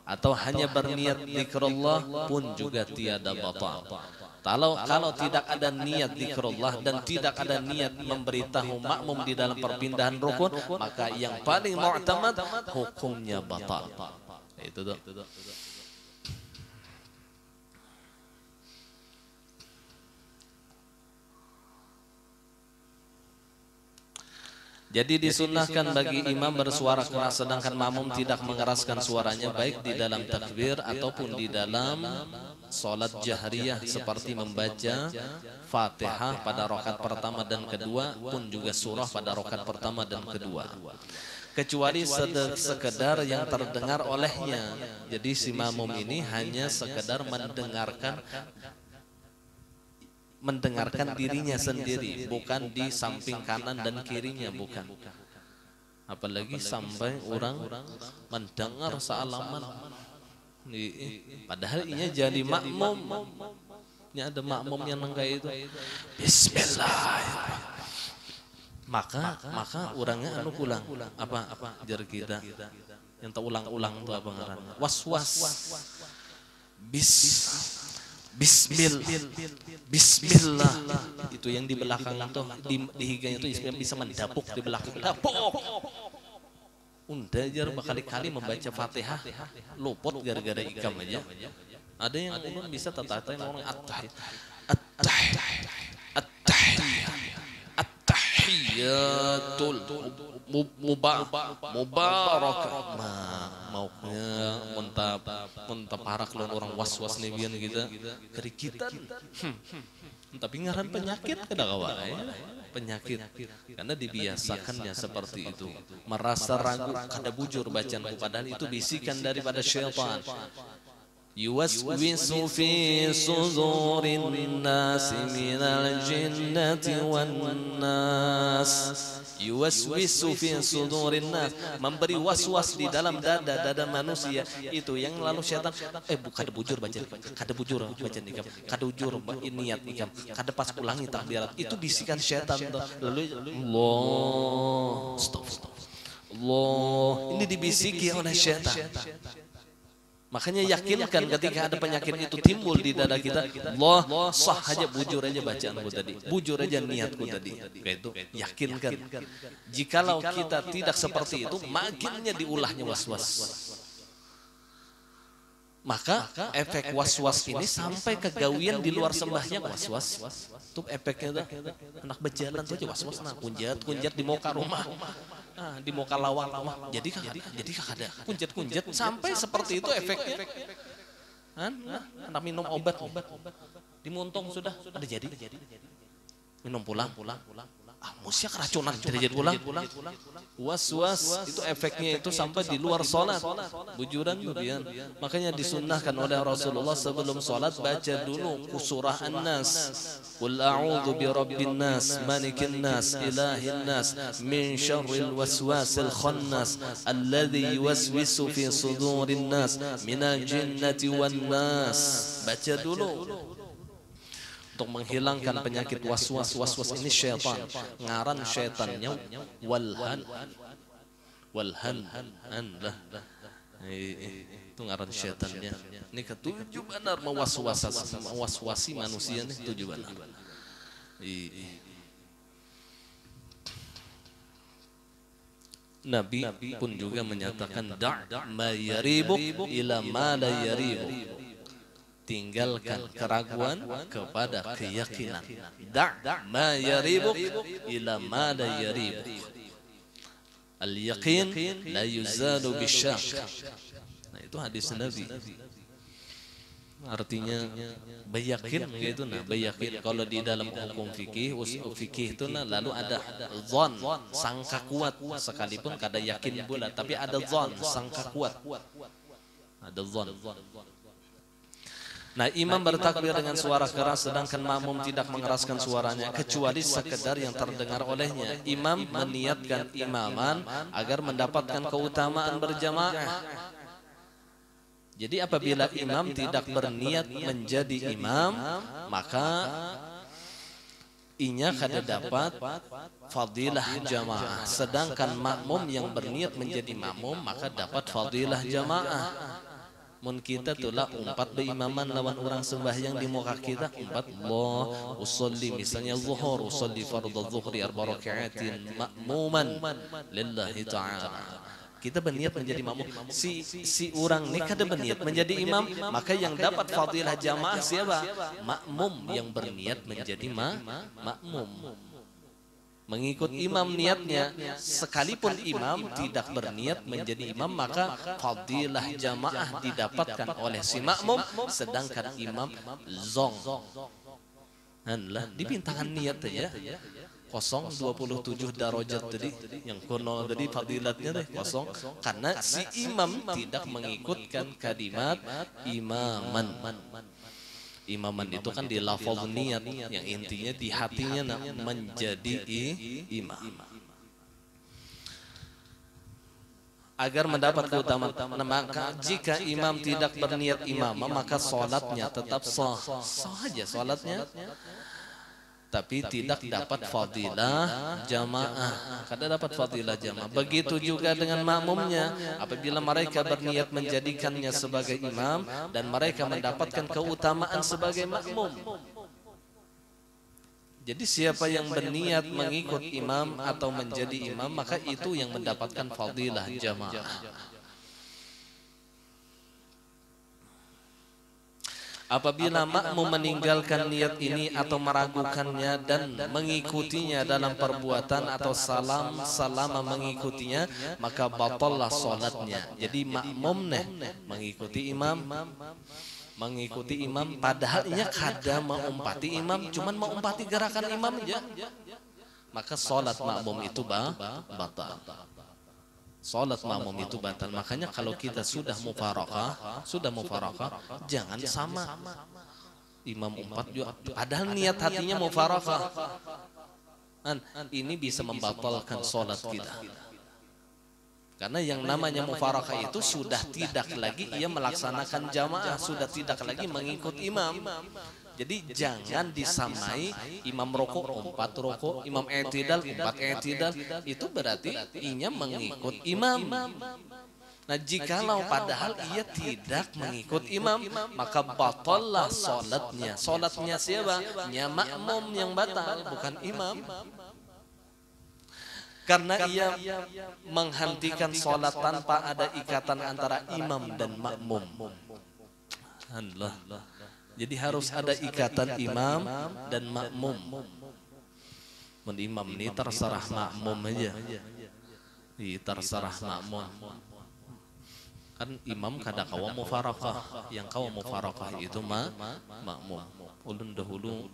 Speaker 1: Atau hanya berniat zikrullah pun juga tiada batal. Kalau tidak ada niat zikrullah dan tidak ada niat memberitahu makmum di dalam perpindahan rukun, maka yang paling mu'tamad hukumnya batal. Itu tuh. Jadi disunahkan bagi imam bersuara keras sedangkan makmum tidak mengeraskan suaranya baik di dalam takbir ataupun di dalam salat jahriyah seperti membaca Fatihah pada rakaat pertama dan kedua pun juga surah pada rakaat pertama dan kedua. Kecuali sekedar yang terdengar olehnya. Jadi si makmum ini hanya sekedar mendengarkan dirinya sendiri, bukan di samping kanan dan kirinya, bukan. Apalagi sampai orang mendengar sealaman. Padahal ini jadi makmum. Ini ada makmum yang kayak itu. Bismillah. Maka orangnya pulang. Apa jar kita yang tak ulang-ulang itu apa ngarannya? Was-was. Bismillah. Itu yang di belakang itu di higanya itu bisa mendapuk di belakang. Dapuk. Jar berkali-kali membaca Fatihah luput gara-gara ikam aja. Ada yang ulun bisa tata-tata yang orang at-tahiyatul mubarakah. Maunya muntah parak lawan orang was-was nebian kita kerikitan. Tapi ngaran penyakit kada kawan. Penyakit karena dibiasakannya seperti itu, merasa ragu kada bujur bacaan, padahal itu bisikan daripada syaitan. Yuwaswisu fi sudurin nasi minal jinnati wan nas. Yuwaswisu fi sudurin nas, memberi was-was di dalam dada manusia. Itu yang lalu syaitan kada bujur baca, kada bujur baca nikam, kada bujur niat nikam, kada pas ulangi takbirat. Itu bisikan syaitan. Lalu Allah, stop. Allah, ini dibisiki oleh syaitan. Makanya yakinkan ketika ada penyakit itu timbul di dada kita, Allah, sah aja, bujur aja bacaanku tadi, bujur aja niatku tadi. Kayak itu, yakinkan. Jikalau kita tidak seperti itu, makinnya diulahnya was-was. Maka efek was-was ini sampai kegawian di luar sembahnya was-was. Itu efeknya dah. Anak berjalan saja was-was, nah kunjat di muka rumah. Di muka lawang. Jadi ada kunjat sampai seperti itu efeknya. Anak minum obat dimuntung sudah ada jadi minum pulang. musyak racunan jadi ulang. Was-was itu efeknya itu sampai di luar sholat, bujuran kemudian. Makanya disunnahkan oleh Rasulullah sebelum sholat baca dulu surah An-Nas. Qul a'udzu birabbin nas, malikin nas, ilahin nas, min syarril waswasil khannas, alladzi yuwaswisu fi sudurin nas, minal jinnati wan nas. Baca dulu untuk menghilangkan penyakit waswas. Waswas ini syaitan, ngaran syaitannya walhan lah, itu ngaran syaitannya. Ini ketujuh benar mewaswasi manusia nih, tujuh benar. Nabi pun juga menyatakan da' ma yaribuk ila ma la yaribuk. Tinggalkan keraguan kepada keyakinan. Da' ma yaribuk ila ma la yaribuk. Al-yaqin la yuzalu bisyak. Nah, itu hadis Nabi. Artinya bayakin gitu, nah bayakin kalau di dalam hukum fikih, usul fikih itu nah lalu ada zon, sangka kuat, sekalipun kada yakin pula, tapi ada zon, sangka kuat. Ada zon. Nah, imam bertakbir dengan suara keras sedangkan makmum tidak mengeraskan suaranya kecuali sekedar yang terdengar olehnya. Imam meniatkan imaman agar mendapatkan keutamaan berjamaah. Jadi apabila imam tidak berniat menjadi imam, maka inya kada dapat fadilah jamaah. Sedangkan makmum yang berniat menjadi makmum maka dapat fadilah jamaah. Mun kita tulah umpat berimaman lawan orang sembahyang di muka kita, umpat Allah usolli misalnya zuhur, usolli fardhu zuhri 4 rakaatin ma'muman lillahi ta'ala. Kita berniat menjadi makmum. Si orang ini kada berniat menjadi imam, maka yang dapat fadilah jamaah siapa? Makmum yang berniat menjadi makmum. Mengikut imam niatnya, sekalipun imam tidak berniat menjadi imam, maka fadilah jamaah didapatkan oleh si makmum, sedangkan imam zong. Nah, dipintakan niat aja. 0,27 darajat tadi, yang kuno tadi fadilatnya deh kosong, karena si imam tidak mengikutkan kalimat imaman. Imaman itu kan di lafaz niat, yang intinya di hatinya menjadi imam. Agar mendapat keutamaan, maka jika imam tidak berniat imam, maka sholatnya tetap sah saja sholatnya, tapi tidak dapat fadilah jamaah. Kada dapat fadilah jamaah. Begitu juga dengan makmumnya. Apabila mereka berniat menjadikannya sebagai imam dan mereka mendapatkan keutamaan sebagai makmum. Jadi siapa yang berniat mengikut imam atau menjadi imam, maka itu yang mendapatkan fadilah jamaah. Apabila makmum meninggalkan niat ini atau meragukannya dan mengikutinya dalam perbuatan atau selama mengikutinya, maka batallah salatnya. Jadi makmum mengikuti imam padahal ia kada mengumpati imam, cuman mengumpati gerakan imam aja, maka salat makmum itu batal. Salat makmum itu batal. Makanya kalau kita sudah mufarakah, jangan sama imam umpat juga, padahal niat hatinya mufarakah. Ini bisa membatalkan salat kita. Karena yang namanya mufarakah itu sudah tidak lagi ia melaksanakan jamaah, sudah tidak lagi mengikut imam. Jadi jangan disamai imam rokok 4 rokok, imam i'tidal 4 i'tidal, itu berarti inya mengikut imam. Nah, jikalau padahal ia tidak mengikut imam, maka batallah salatnya. Salatnya siapa? Nya makmum yang batal, bukan imam. Karena ia menghentikan salat tanpa ada ikatan antara imam dan makmum. Allah. Jadi harus ada ikatan imam dan makmum. Mun imam ini terserah makmum aja. Terserah makmum. Kan imam kada kawa mufarakah, yang kawa mufarakah itu makmum. Ulun dahulu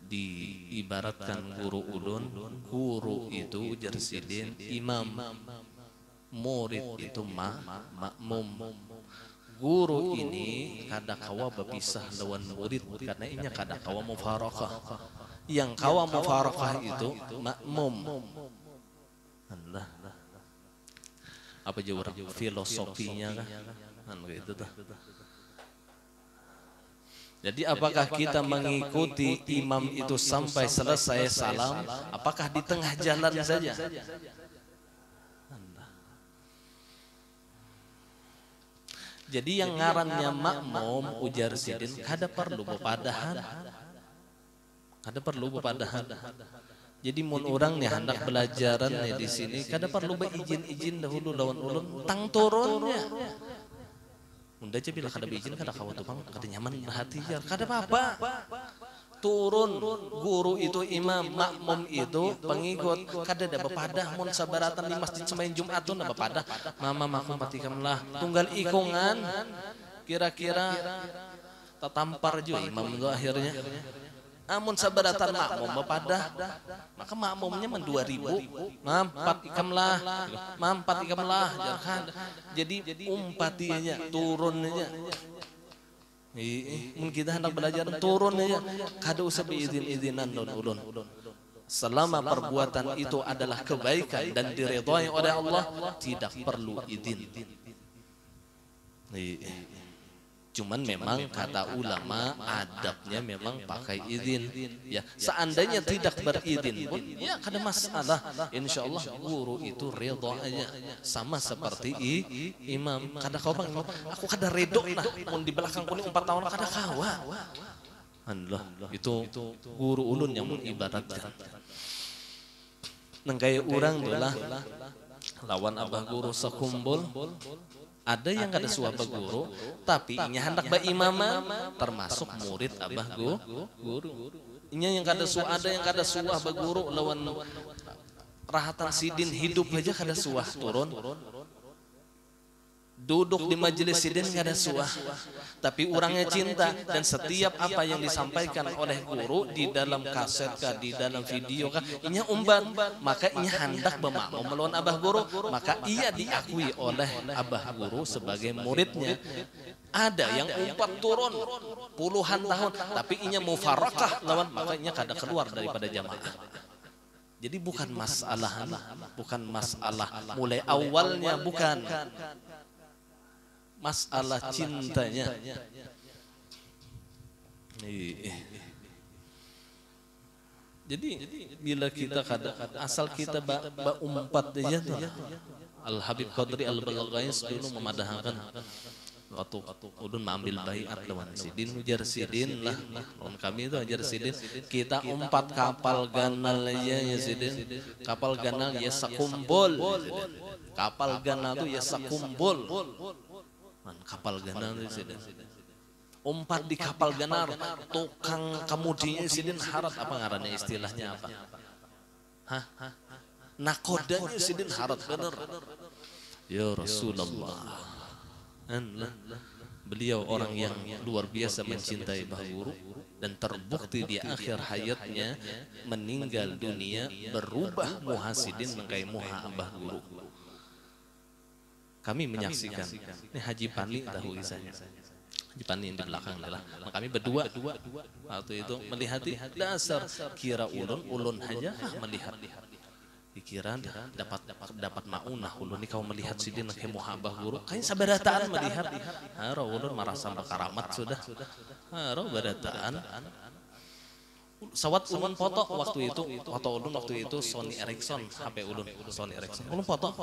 Speaker 1: diibaratkan guru ulun, guru itu ujar sidin imam, murid itu makmum. Guru ini kada kawa berpisah lawan murid karena inya kada kawa mufarakah. Yang kawa mufarakah itu makmum. Allah. Apa jauh filosofinya kah? Gitu tuh. Jadi apakah kita mengikuti imam itu sampai selesai salam? Apakah di tengah jalan saja? Jadi yang ngarannya makmum ujar sidin kada perlu bepadahan. Kada perlu bepadahan. Jadi mun orang nih hendak belajaran nih di sini kada perlu beizin dahulu lawan ulun tang turunnya. Unda aja bila kada beizin kada kawa tupang kada nyaman hati jar kada apa-apa. Turun guru itu imam, makmum itu pengikut kada ada bepadah mun sabaratan di masjid sembahyang Jumatun ada bepadah mama makum patikamlah tunggal ikungan kira-kira tatampar juga imam itu akhirnya amun sabaratan makmum bepadah maka makmumnya men 2000 mampat ikamlah jadi umpatinya turunnya. Mungkin kita hendak belajar turun aja, kada usah beizin-izinan don ulun. Selama perbuatan itu adalah kebaikan dan diridhai oleh Allah, tidak perlu izin. Cuman memang kata ulama adabnya memang pakai izin. Ya, seandainya tidak berizin pun, ya kada masalah. Insya Allah guru itu ridho aja, sama seperti imam. Kada kau bang, aku kada redo nah, mun di belakang kuning 4 tahun kada kawa. Allah, itu guru ulun yang mengibaratkan. Nang kaya orang dolah lawan abah guru sekumpul. Ada yang kada suah baguru, tapi inya hendak baimaman termasuk murid abah guru. Inya yang kada suah, ada yang kada suah baguru lawan rahatan sidin hidup aja kada suah turun. Duduk di majelis sidin kada suah, tapi orangnya cinta dan setiap apa yang disampaikan oleh guru di dalam kaset kah, di dalam video kah, inya umban, maka inya hendak bermakmum melawan abah guru, maka ia diakui oleh abah guru sebagai muridnya. Ada yang umpat turun puluhan tahun, tapi inya mufarakah lawan, maka inya kada keluar daripada jamaah. Jadi bukan masalah mulai awalnya bukan. Masalah cintanya. Jadi bila kita asal kita umpat aja tuh. Al Habib Qadri Al Balghais dulu memadahkan waktu udun mengambil baiat lawan sidin ujar sidin lah. Lawan kami itu ajar sidin kita umpat kapal ganal aja ya sidin. Kapal ganal ya sekumpul. Kapal ganal tuh ya sekumpul. Kapal ganar sidin. Umpat di kapal ganar, tukang kemudinya sidin harat apa ngarannya istilahnya apa? Hah? Nakodanya sidin harat bener. Ya Rasulullah. Beliau orang yang luar biasa mencintai Bah Guru dan terbukti di akhir hayatnya meninggal dunia berubah muhasidin mengkai muha Bah Guru. Kami menyaksikan, ini Haji Pani tahu kisahnya. Haji Pani yang di belakang adalah, kami berdua waktu itu melihat dasar kira ulun aja melihat. Pikiran dapat maunah ulun ini kau melihat sidin ke muhabah guru. Kayaknya sabarataan melihat. Haro ulun marah sama karamat sudah. Haro barataan. Sawat ulun foto waktu itu Sony Ericsson, HP ulun Sony Ericsson. Ulun foto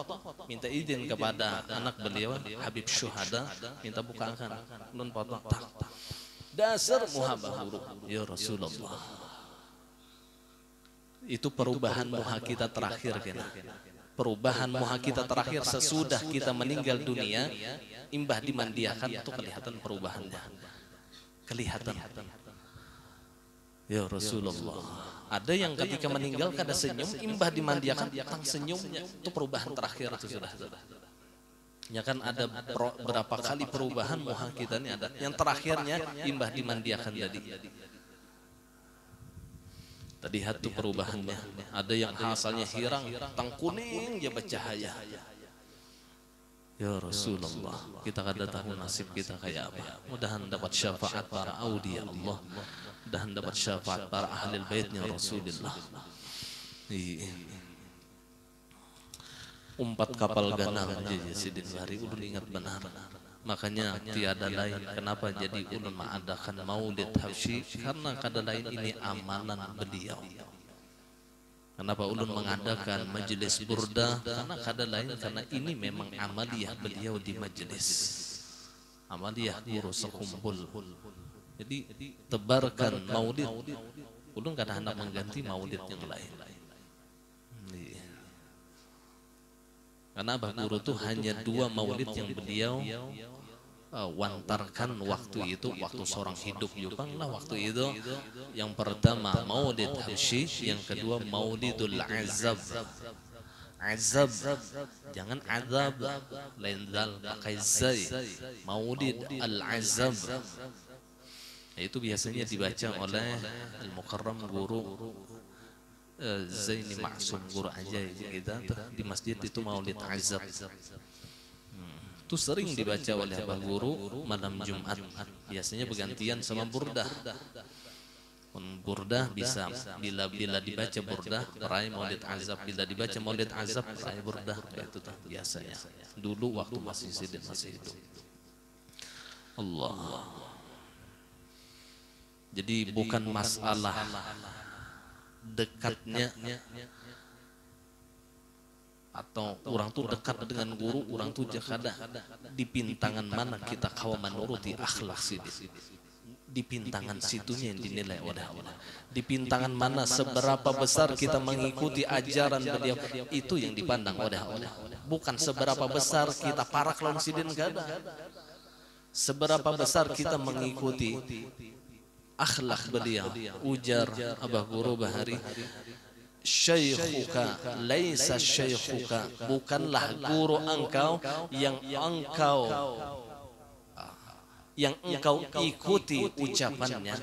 Speaker 1: minta izin kepada anak beliau Habib Syuhada minta bukakan. Ulun foto. Dasar muhabah guru ya Rasulullah. Itu perubahan muha kita terakhir kena. Perubahan muha kita terakhir sesudah kita meninggal dunia, imbah dimandiakan itu kelihatan perubahannya. Kelihatan. Ya Rasulullah. Ada yang ketika meninggal kada senyum, imbah dimandiakan tang senyumnya. Itu perubahan terakhir itu sudah. Ya kan ada berapa kali perubahan muha kita ini ada. Yang terakhirnya imbah dimandiakan tadi. Tadi lihat tuh perubahannya. Ada yang asalnya hirang, tang kuning dia bercahaya. Ya Rasulullah, kita kada tahu nasib kita kayak apa. Mudahan dapat syafaat para aulia Allah. Mudahan dapat syafaat para ahli baitnya Rasulullah. Umpat kapal ganal jadi sidin hari ulun ingat benar. Makanya tiada lain kenapa jadi ulun mengadakan maulid habsyi, karena kada lain ini amanan beliau. Kenapa ulun mengadakan majelis burdah? Karena kada lain karena ini memang amaliyah beliau di majelis. Amaliyah guru sekumpul. Jadi tebarkan maulid. Ulun kada hendak mengganti maulid yang lain. Karena Abah Guru itu hanya 2 maulid yang beliau wantarkan waktu itu, waktu seorang hidup Jepang lah waktu itu. Yang pertama maulid habsyi, yang kedua maulidul azab. Azab, jangan azab, lain dal pakai zai. Maulid al azab. Itu biasanya dibaca oleh al mukarram guru Zaini Maksum, guru aja kita di masjid itu maulid azab. Itu sering dibaca oleh Abah Guru malam Jumat. Biasanya bergantian sama burdah. Burdah bisa bila dibaca burdah perai maulid azab, bila dibaca maulid azab perai burdah. Itu tuh biasanya. Dulu waktu masih sidin masih hidup. Allah. Jadi bukan masalah dekatnya atau orang tuh dekat dengan guru, orang tuh jakada di pintangan mana kita kawa menuruti akhlak sini. Di pintangan situnya yang dinilai oleh Allah. Di pintangan mana seberapa besar kita mengikuti ajaran beliau, itu yang dipandang oleh Allah. Bukan seberapa besar kita parak lawan sidin kada. Seberapa besar kita mengikuti akhlak beliau. Ujar Abah Guru Bahari, syaikhuka laisa syaikhuka, bukanlah guru engkau yang engkau ikuti ucapannya,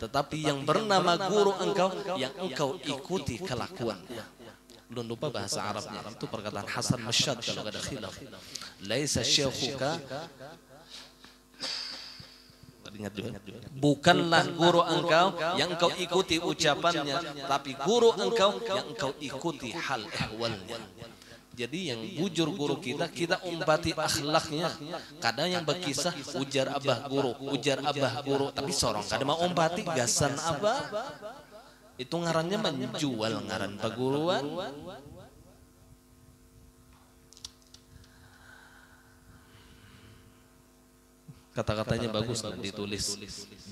Speaker 1: tetapi yang bernama guru engkau yang engkau ikuti kelakuannya. Belum lupa bahasa Arabnya, itu perkataan Hasan Masyad kalau ada khilaf. Laisa syaikhuka, bukanlah guru engkau yang engkau ikuti ucapannya, tapi guru engkau yang engkau ikuti hal ehwalnya. Jadi yang bujur guru kita umpati akhlaknya. Kadang yang berkisah ujar Abah Guru, tapi sorong kadang mau umpati gasan Abah. Itu ngarannya menjual ngaran paguruan. Kata-katanya bagus dan ditulis.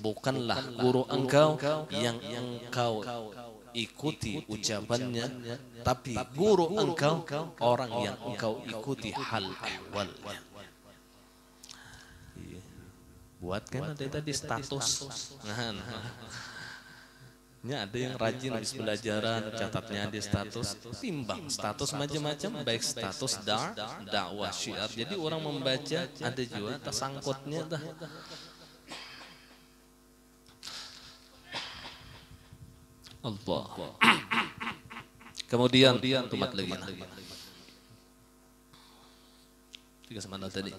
Speaker 1: Bukanlah guru engkau yang engkau ikuti ucapannya, tapi guru engkau orang yang engkau ikuti hal ehwalnya. Buatkan ada tadi status. Ini ada yang rajin habis belajaran, catatnya di status, timbang status macam-macam, baik status dakwah syiar. Jadi orang membaca ada juga tersangkutnya dah. Allah. Kemudian tumat lagi. Tiga semana tadi.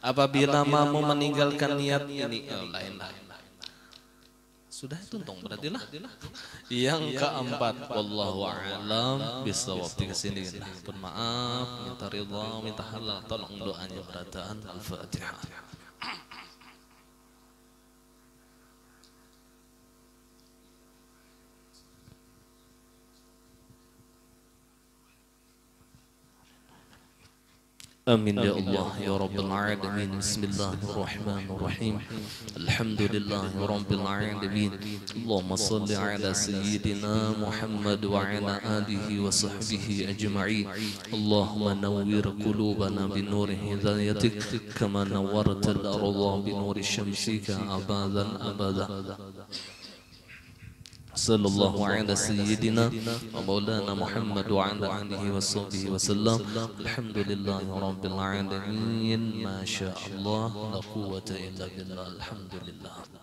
Speaker 1: Apabila mau meninggalkan niat ini lain. Sudah tuntung berarti lah. Yang keempat, wallahu a'lam bishawab. Tiga sini. Maaf, minta ridha, minta halal, tolong doanya berataan Al-Fatihah. Amin ya Allah ya Rabbal Alamin. Bismillahirrahmanirrahim. Alhamdulillahi Rabbil Alamin. Allahumma salli ala Sayyidina Muhammad wa ala alihi wa sahbihi ajma'in. Allahumma nawwir qulubana binuri hidayatik kama nawwarta al-ardha binuri syamsika abadan abada. Sallallahu ala sayyidina wa maulana Muhammad wa ala alihi wa sahbihi wa sallam. Alhamdulillahi rabbil alamin. Ma sya Allah la quwwata illa billah. Alhamdulillah.